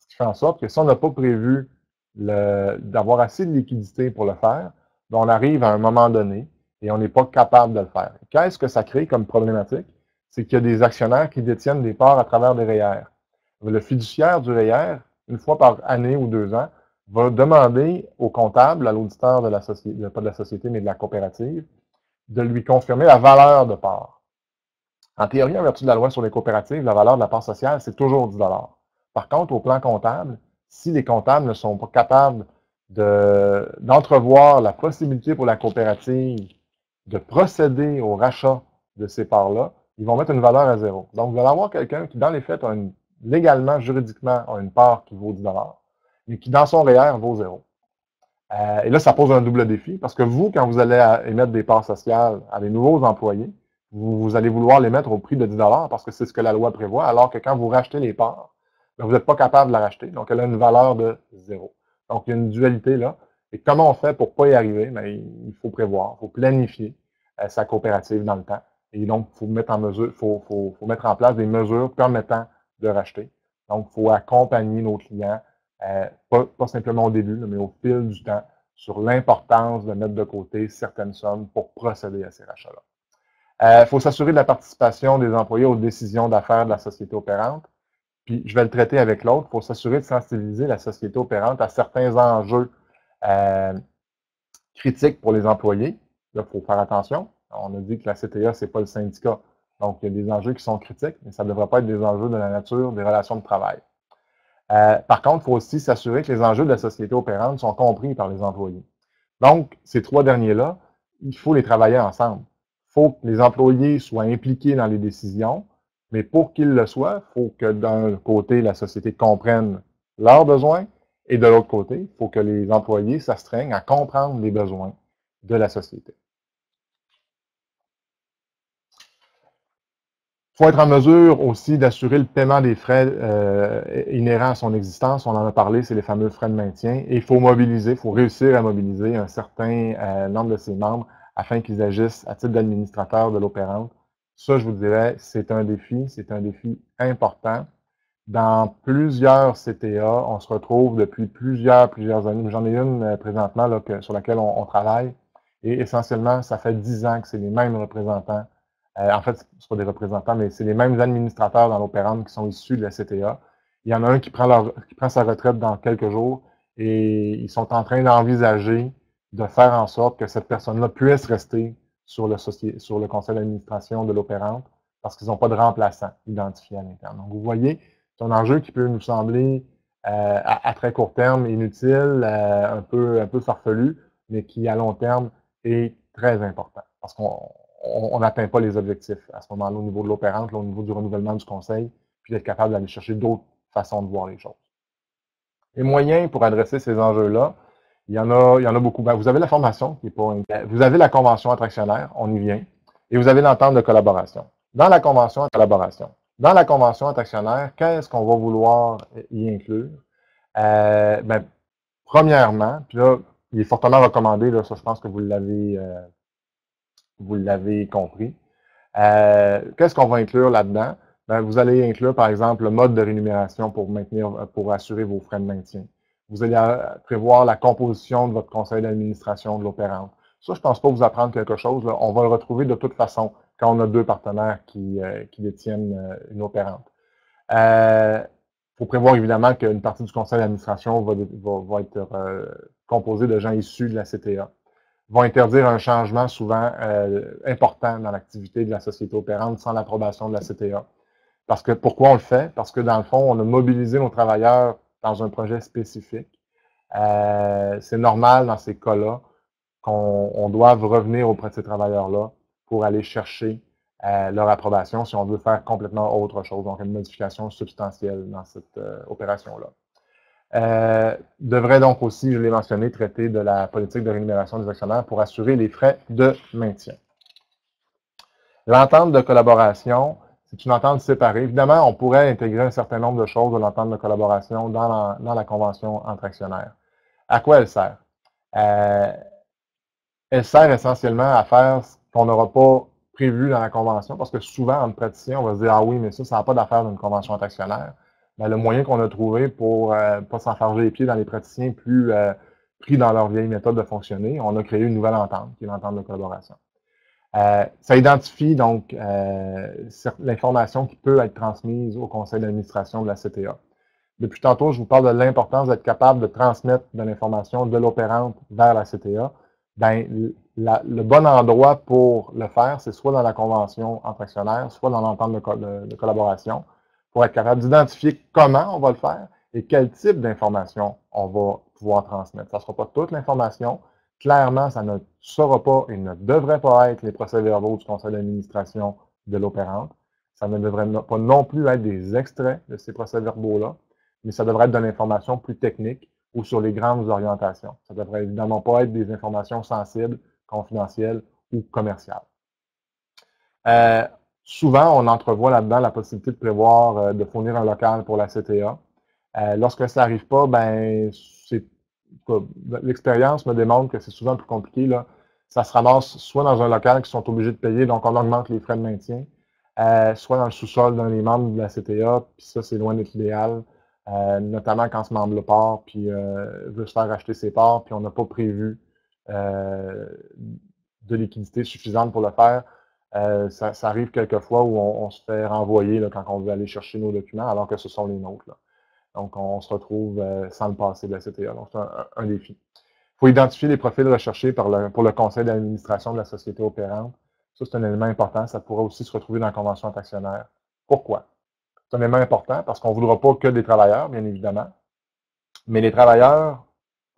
Ce qui fait en sorte que si on n'a pas prévu d'avoir assez de liquidité pour le faire, on arrive à un moment donné et on n'est pas capable de le faire. Qu'est-ce que ça crée comme problématique? C'est qu'il y a des actionnaires qui détiennent des parts à travers des REER. Le fiduciaire du REER, une fois par année ou 2 ans, va demander au comptable, à l'auditeur de la société, pas de la société, mais de la coopérative, de lui confirmer la valeur de part. En théorie, en vertu de la loi sur les coopératives, la valeur de la part sociale, c'est toujours 10 $. Par contre, au plan comptable, si les comptables ne sont pas capables d'entrevoir la possibilité pour la coopérative de procéder au rachat de ces parts-là, ils vont mettre une valeur à 0. Donc, vous allez avoir quelqu'un qui, dans les faits, légalement, juridiquement, a une part qui vaut 10 $, mais qui, dans son REER, vaut 0. Et là, ça pose un double défi, parce que vous, quand vous allez émettre des parts sociales à des nouveaux employés, vous allez vouloir les mettre au prix de 10 $, parce que c'est ce que la loi prévoit, alors que quand vous rachetez les parts, vous n'êtes pas capable de la racheter, donc elle a une valeur de 0. Donc, il y a une dualité là Et comment on fait pour ne pas y arriver? Bien, il faut prévoir, il faut planifier sa coopérative dans le temps. Et donc, il faut mettre faut mettre en place des mesures permettant de racheter. Donc, il faut accompagner nos clients, pas simplement au début, mais au fil du temps, sur l'importance de mettre de côté certaines sommes pour procéder à ces rachats-là. Il faut s'assurer de la participation des employés aux décisions d'affaires de la société opérante. Puis, je vais le traiter avec l'autre. Il faut s'assurer de sensibiliser la société opérante à certains enjeux critiques pour les employés. Là, il faut faire attention. On a dit que la CTA, ce n'est pas le syndicat. Donc, il y a des enjeux qui sont critiques, mais ça ne devrait pas être des enjeux de la nature des relations de travail. Par contre, il faut aussi s'assurer que les enjeux de la société opérante sont compris par les employés. Donc, ces trois derniers-là, il faut les travailler ensemble. Il faut que les employés soient impliqués dans les décisions, mais pour qu'ils le soient, il faut que d'un côté, la société comprenne leurs besoins, et de l'autre côté, il faut que les employés s'astreignent à comprendre les besoins de la société. Il faut être en mesure aussi d'assurer le paiement des frais inhérents à son existence. On en a parlé, c'est les fameux frais de maintien. Et il faut mobiliser, il faut réussir à mobiliser un certain nombre de ses membres afin qu'ils agissent à titre d'administrateur de l'opérante. Ça, je vous dirais, c'est un défi important. Dans plusieurs CTA, on se retrouve depuis plusieurs années. J'en ai une présentement là, sur laquelle on travaille. Et essentiellement, ça fait 10 ans que c'est les mêmes représentants. En fait, ce pas des représentants, mais c'est les mêmes administrateurs dans l'opérante qui sont issus de la CTA. Il y en a un qui prend sa retraite dans quelques jours et ils sont en train d'envisager de faire en sorte que cette personne-là puisse rester sur le conseil d'administration de l'opérante parce qu'ils n'ont pas de remplaçant identifié à l'interne. Donc, vous voyez, c'est un enjeu qui peut nous sembler à très court terme inutile, un peu farfelu, mais qui à long terme est très important parce qu'on n'atteint pas les objectifs à ce moment-là au niveau de l'opérante, au niveau du renouvellement du conseil, puis d'être capable d'aller chercher d'autres façons de voir les choses. Les moyens pour adresser ces enjeux-là, il y en a beaucoup. Ben, vous avez la formation, qui est pas vous avez la convention entre actionnaires, on y vient, et vous avez l'entente de collaboration. Dans la convention entre actionnaires, qu'est-ce qu'on va vouloir y inclure? Ben, premièrement, puis là, il est fortement recommandé, là, ça je pense que vous l'avez compris. Qu'est-ce qu'on va inclure là-dedans? Ben, vous allez inclure, par exemple, le mode de rémunération pour assurer vos frais de maintien. Vous allez prévoir la composition de votre conseil d'administration de l'opérante. Ça, je ne pense pas vous apprendre quelque chose. Là. On va le retrouver de toute façon quand on a deux partenaires qui détiennent une opérante. Il faut prévoir évidemment qu'une partie du conseil d'administration va être composée de gens issus de la CTA. Vont interdire un changement souvent important dans l'activité de la société opérante sans l'approbation de la CTA. Parce que pourquoi on le fait? Parce que dans le fond, on a mobilisé nos travailleurs dans un projet spécifique. C'est normal dans ces cas-là qu'on doive revenir auprès de ces travailleurs-là pour aller chercher leur approbation si on veut faire complètement autre chose, donc une modification substantielle dans cette opération-là. Devrait donc aussi, je l'ai mentionné, traiter de la politique de rémunération des actionnaires pour assurer les frais de maintien. L'entente de collaboration, c'est une entente séparée. Évidemment, on pourrait intégrer un certain nombre de choses de l'entente de collaboration dans la convention entre actionnaires. À quoi elle sert? Elle sert essentiellement à faire ce qu'on n'aura pas prévu dans la convention, parce que souvent, en praticien, on va se dire « Ah oui, mais ça n'a pas d'affaire d'une convention entre actionnaires. » Ben, le moyen qu'on a trouvé pour ne pas s'enfarger les pieds dans les praticiens plus pris dans leur vieille méthode de fonctionner, on a créé une nouvelle entente, qui est l'entente de collaboration. Ça identifie donc l'information qui peut être transmise au conseil d'administration de la CTA. Depuis tantôt, je vous parle de l'importance d'être capable de transmettre de l'information de l'opérante vers la CTA. Ben, le bon endroit pour le faire, c'est soit dans la convention entre actionnaires, soit dans l'entente de collaboration, pour être capable d'identifier comment on va le faire et quel type d'information on va pouvoir transmettre. Ça ne sera pas toute l'information. Clairement, ça ne sera pas et ne devrait pas être les procès-verbaux du conseil d'administration de l'opérante. Ça ne devrait pas non plus être des extraits de ces procès-verbaux-là, mais ça devrait être de l'information plus technique ou sur les grandes orientations. Ça ne devrait évidemment pas être des informations sensibles, confidentielles ou commerciales. Souvent, on entrevoit là-dedans la possibilité de prévoir de fournir un local pour la CTA. Lorsque ça n'arrive pas, ben l'expérience me démontre que c'est souvent plus compliqué, là. Ça se ramasse soit dans un local qu'ils sont obligés de payer, donc on augmente les frais de maintien, soit dans le sous-sol d'un des membres de la CTA, puis ça, c'est loin d'être l'idéal, notamment quand ce membre-là part, puis veut se faire racheter ses parts, puis on n'a pas prévu de liquidité suffisante pour le faire. Ça arrive quelquefois où on se fait renvoyer là, quand on veut aller chercher nos documents, alors que ce sont les nôtres, là. Donc, on se retrouve sans le passé de la CTA. Donc, c'est un défi. Il faut identifier les profils recherchés pour le conseil d'administration de la société opérante. Ça, c'est un élément important. Ça pourra aussi se retrouver dans la convention d'actionnaire. Pourquoi? C'est un élément important parce qu'on ne voudra pas que des travailleurs, bien évidemment. Mais les travailleurs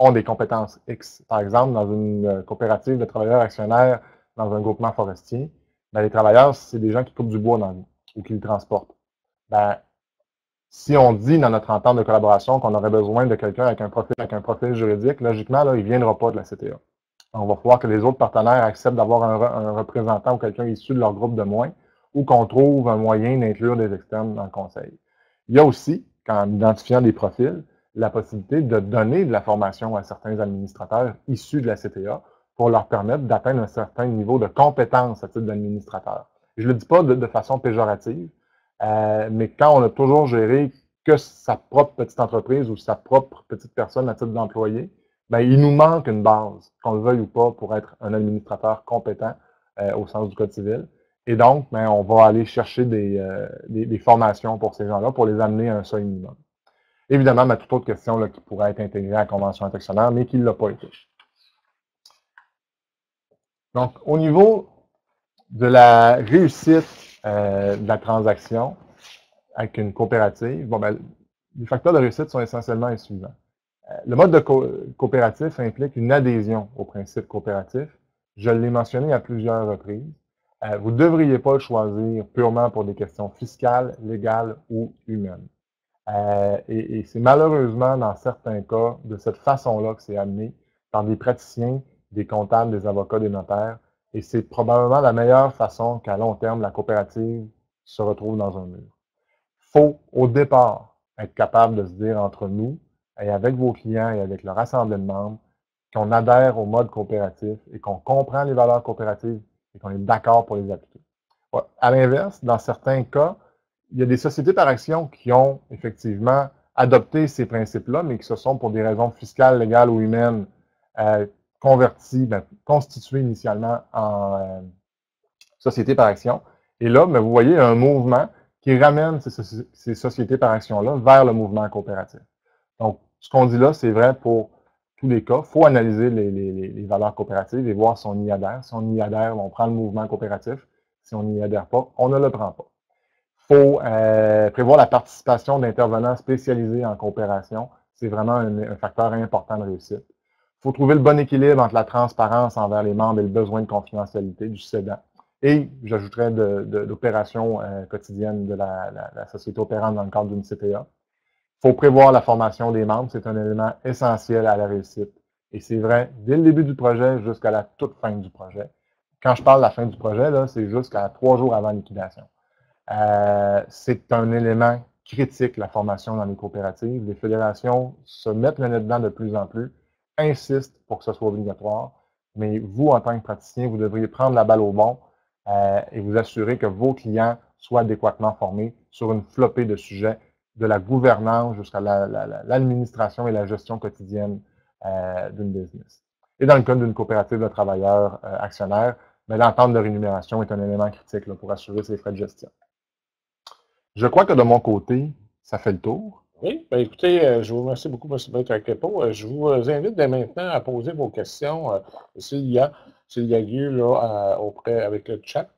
ont des compétences X. Par exemple, dans une coopérative de travailleurs actionnaires dans un groupement forestier, ben, les travailleurs, c'est des gens qui coupent du bois dans la vie ou qui le transportent. Ben, si on dit dans notre entente de collaboration qu'on aurait besoin de quelqu'un avec un profil juridique, logiquement, là, il ne viendra pas de la CTA. On va falloir que les autres partenaires acceptent d'avoir un représentant ou quelqu'un issu de leur groupe de moins ou qu'on trouve un moyen d'inclure des externes dans le conseil. Il y a aussi, en identifiant des profils, la possibilité de donner de la formation à certains administrateurs issus de la CTA pour leur permettre d'atteindre un certain niveau de compétence à titre d'administrateur. Je ne le dis pas de façon péjorative, mais quand on a toujours géré que sa propre petite entreprise ou sa propre petite personne à titre d'employé, ben, il nous manque une base, qu'on le veuille ou pas, pour être un administrateur compétent au sens du Code civil. Et donc, ben, on va aller chercher des formations pour ces gens-là pour les amener à un seuil minimum. Évidemment, toute autre question là, qui pourrait être intégrée à la convention actionnaire, mais qui ne l'a pas été. Donc, au niveau de la réussite de la transaction avec une coopérative, bon, ben, les facteurs de réussite sont essentiellement les suivants. Le mode de coopératif implique une adhésion au principe coopératif. Je l'ai mentionné à plusieurs reprises. Vous ne devriez pas le choisir purement pour des questions fiscales, légales ou humaines. Et c'est malheureusement dans certains cas de cette façon-là que c'est amené par des praticiens, des comptables, des avocats, des notaires. Et c'est probablement la meilleure façon qu'à long terme, la coopérative se retrouve dans un mur. Il faut, au départ, être capable de se dire entre nous et avec vos clients et avec leur assemblée de membres qu'on adhère au mode coopératif et qu'on comprend les valeurs coopératives et qu'on est d'accord pour les appliquer. Ouais. À l'inverse, dans certains cas, il y a des sociétés par action qui ont effectivement adopté ces principes-là, mais qui se sont, pour des raisons fiscales, légales ou humaines, constituées initialement en sociétés par action. Et là, vous voyez un mouvement qui ramène ces sociétés par action-là vers le mouvement coopératif. Donc, ce qu'on dit là, c'est vrai pour tous les cas. Il faut analyser les valeurs coopératives et voir si on y adhère. Si on y adhère, on prend le mouvement coopératif. Si on n'y adhère pas, on ne le prend pas. Il faut prévoir la participation d'intervenants spécialisés en coopération. C'est vraiment un facteur important de réussite. Il faut trouver le bon équilibre entre la transparence envers les membres et le besoin de confidentialité du cédant. Et j'ajouterais d'opérations quotidiennes de la société opérante dans le cadre d'une CPA. Il faut prévoir la formation des membres. C'est un élément essentiel à la réussite. Et c'est vrai dès le début du projet jusqu'à la toute fin du projet. Quand je parle de la fin du projet, c'est jusqu'à 3 jours avant liquidation. C'est un élément critique, la formation dans les coopératives. Les fédérations se mettent le nez dedans de plus en plus, insistent pour que ce soit obligatoire, mais vous, en tant que praticien, vous devriez prendre la balle au bon et vous assurer que vos clients soient adéquatement formés sur une flopée de sujets, de la gouvernance jusqu'à l'administration et la gestion quotidienne d'une business. Et dans le cas d'une coopérative de travailleurs actionnaires, l'entente de rémunération est un élément critique là, pour assurer ces frais de gestion. Je crois que de mon côté, ça fait le tour. Oui, bien écoutez, je vous remercie beaucoup, M. Maître-Akepo. Je vous invite dès maintenant à poser vos questions s'il y a lieu là, avec le chat.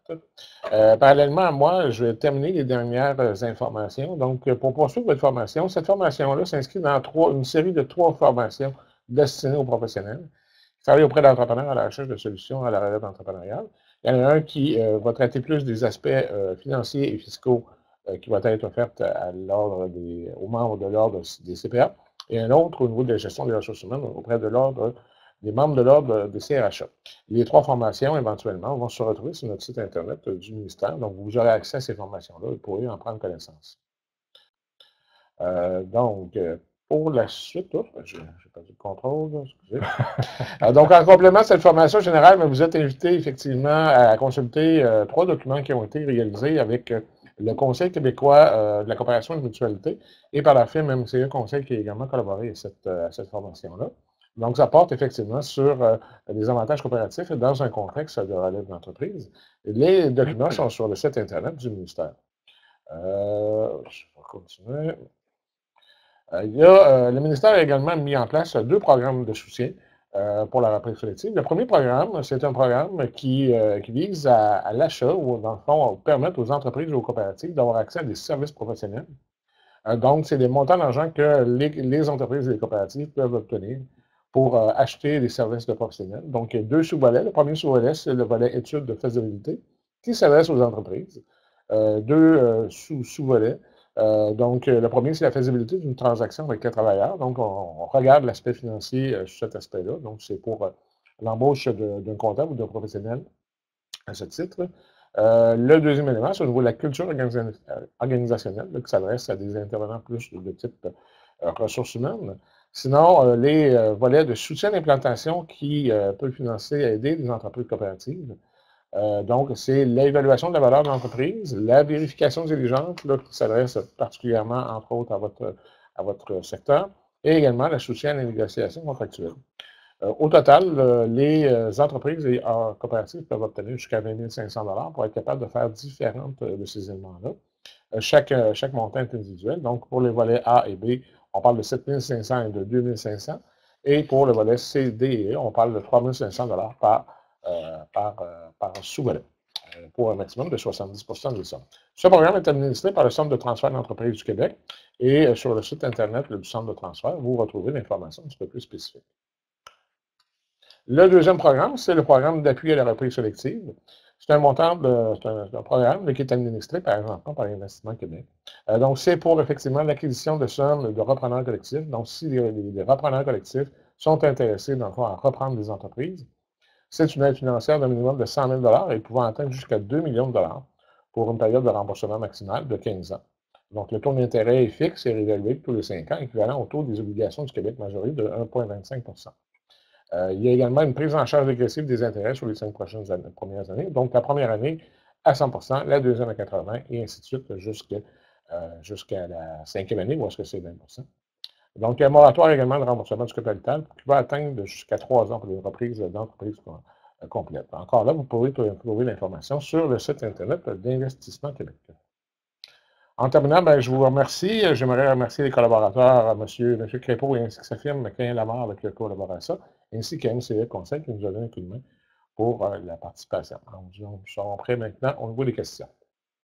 Parallèlement à moi, je vais terminer les dernières informations. Donc, pour poursuivre votre formation, cette formation-là s'inscrit dans une série de 3 formations destinées aux professionnels qui travaillent auprès d'entrepreneurs à la recherche de solutions à la relève entrepreneuriale. Il y en a un qui va traiter plus des aspects financiers et fiscaux qui va être offerte aux membres de l'ordre des CPA, et un autre au niveau de la gestion des ressources humaines auprès de l'ordre des membres de l'ordre des CRHA. Les 3 formations, éventuellement, vont se retrouver sur notre site Internet du ministère, donc vous aurez accès à ces formations-là et vous pourrez en prendre connaissance. pour la suite, j'ai perdu le contrôle, excusez. Donc, en complément de cette formation générale, vous êtes invité effectivement à consulter 3 documents qui ont été réalisés avec le Conseil québécois de la coopération et de mutualité et par la firme MCE Conseil qui a également collaboré à cette formation-là. Donc, ça porte effectivement sur les avantages coopératifs dans un contexte de relève d'entreprise. Les documents sont sur le site Internet du ministère. Je vais continuer. Le ministère a également mis en place 2 programmes de soutien pour la reprise collective. Le premier programme, c'est un programme qui vise à l'achat ou, dans le fond, permettre aux entreprises ou aux coopératives d'avoir accès à des services professionnels. Donc, c'est des montants d'argent que les entreprises et les coopératives peuvent obtenir pour acheter des services de professionnels. Donc, il y a 2 sous-volets. Le premier sous-volet, c'est le volet études de faisabilité qui s'adresse aux entreprises. 2 sous-volets. Donc, le premier, c'est la faisabilité d'une transaction avec les travailleurs. Donc, on regarde l'aspect financier sur cet aspect-là. Donc, c'est pour l'embauche d'un comptable ou d'un professionnel à ce titre. Le deuxième élément, c'est au niveau de la culture organisationnelle, qui s'adresse à des intervenants plus de type ressources humaines. Sinon, les volets de soutien d'implantation qui peuvent financer et aider les entreprises coopératives. Donc, c'est l'évaluation de la valeur de l'entreprise, la vérification diligente, qui s'adresse particulièrement, entre autres, à votre secteur, et également le soutien à la négociation contractuelle. Au total, les entreprises et coopératives peuvent obtenir jusqu'à 20 500 $ pour être capables de faire différentes de ces éléments-là. Chaque montant est individuel. Donc, pour les volets A et B, on parle de 7 500 et de 2 500. Et pour le volet C, D et E, on parle de 3 500 $ par sous-volet, pour un maximum de 70 des sommes. Ce programme est administré par le Centre de transfert d'entreprises du Québec et sur le site Internet du Centre de transfert, vous retrouvez l'information un petit peu plus spécifique. Le deuxième programme, c'est le programme d'appui à la reprise collective. C'est un programme qui est administré, par exemple, par Investissement Québec. Donc, c'est pour effectivement l'acquisition de sommes de repreneurs collectifs. Donc, si les repreneurs collectifs sont intéressés, dans le fond, à reprendre des entreprises, c'est une aide financière d'un minimum de 100 000 $ et pouvant atteindre jusqu'à 2 millions de dollars pour une période de remboursement maximale de 15 ans. Donc, le taux d'intérêt est fixe et réévalué tous les 5 ans, équivalent au taux des obligations du Québec majoré de 1,25 %. Il y a également une prise en charge dégressive des intérêts sur les 5 premières années. Donc, la première année à 100 %, la deuxième à 80 % et ainsi de suite jusqu'à la 5e année où est-ce que c'est 20 %. Donc, il y a un moratoire également de remboursement du capital qui va atteindre jusqu'à 3 ans pour les reprises d'entreprises complètes. Encore là, vous pourrez trouver l'information sur le site Internet d'Investissement Québec. En terminant, je vous remercie. J'aimerais remercier les collaborateurs, M. Crépeau ainsi que sa firme, McCain Lamar, avec le collabore à ça, ainsi qu'à MCE Conseil qui nous a donné un coup de main pour la participation. Donc, nous serons prêts maintenant au niveau des questions.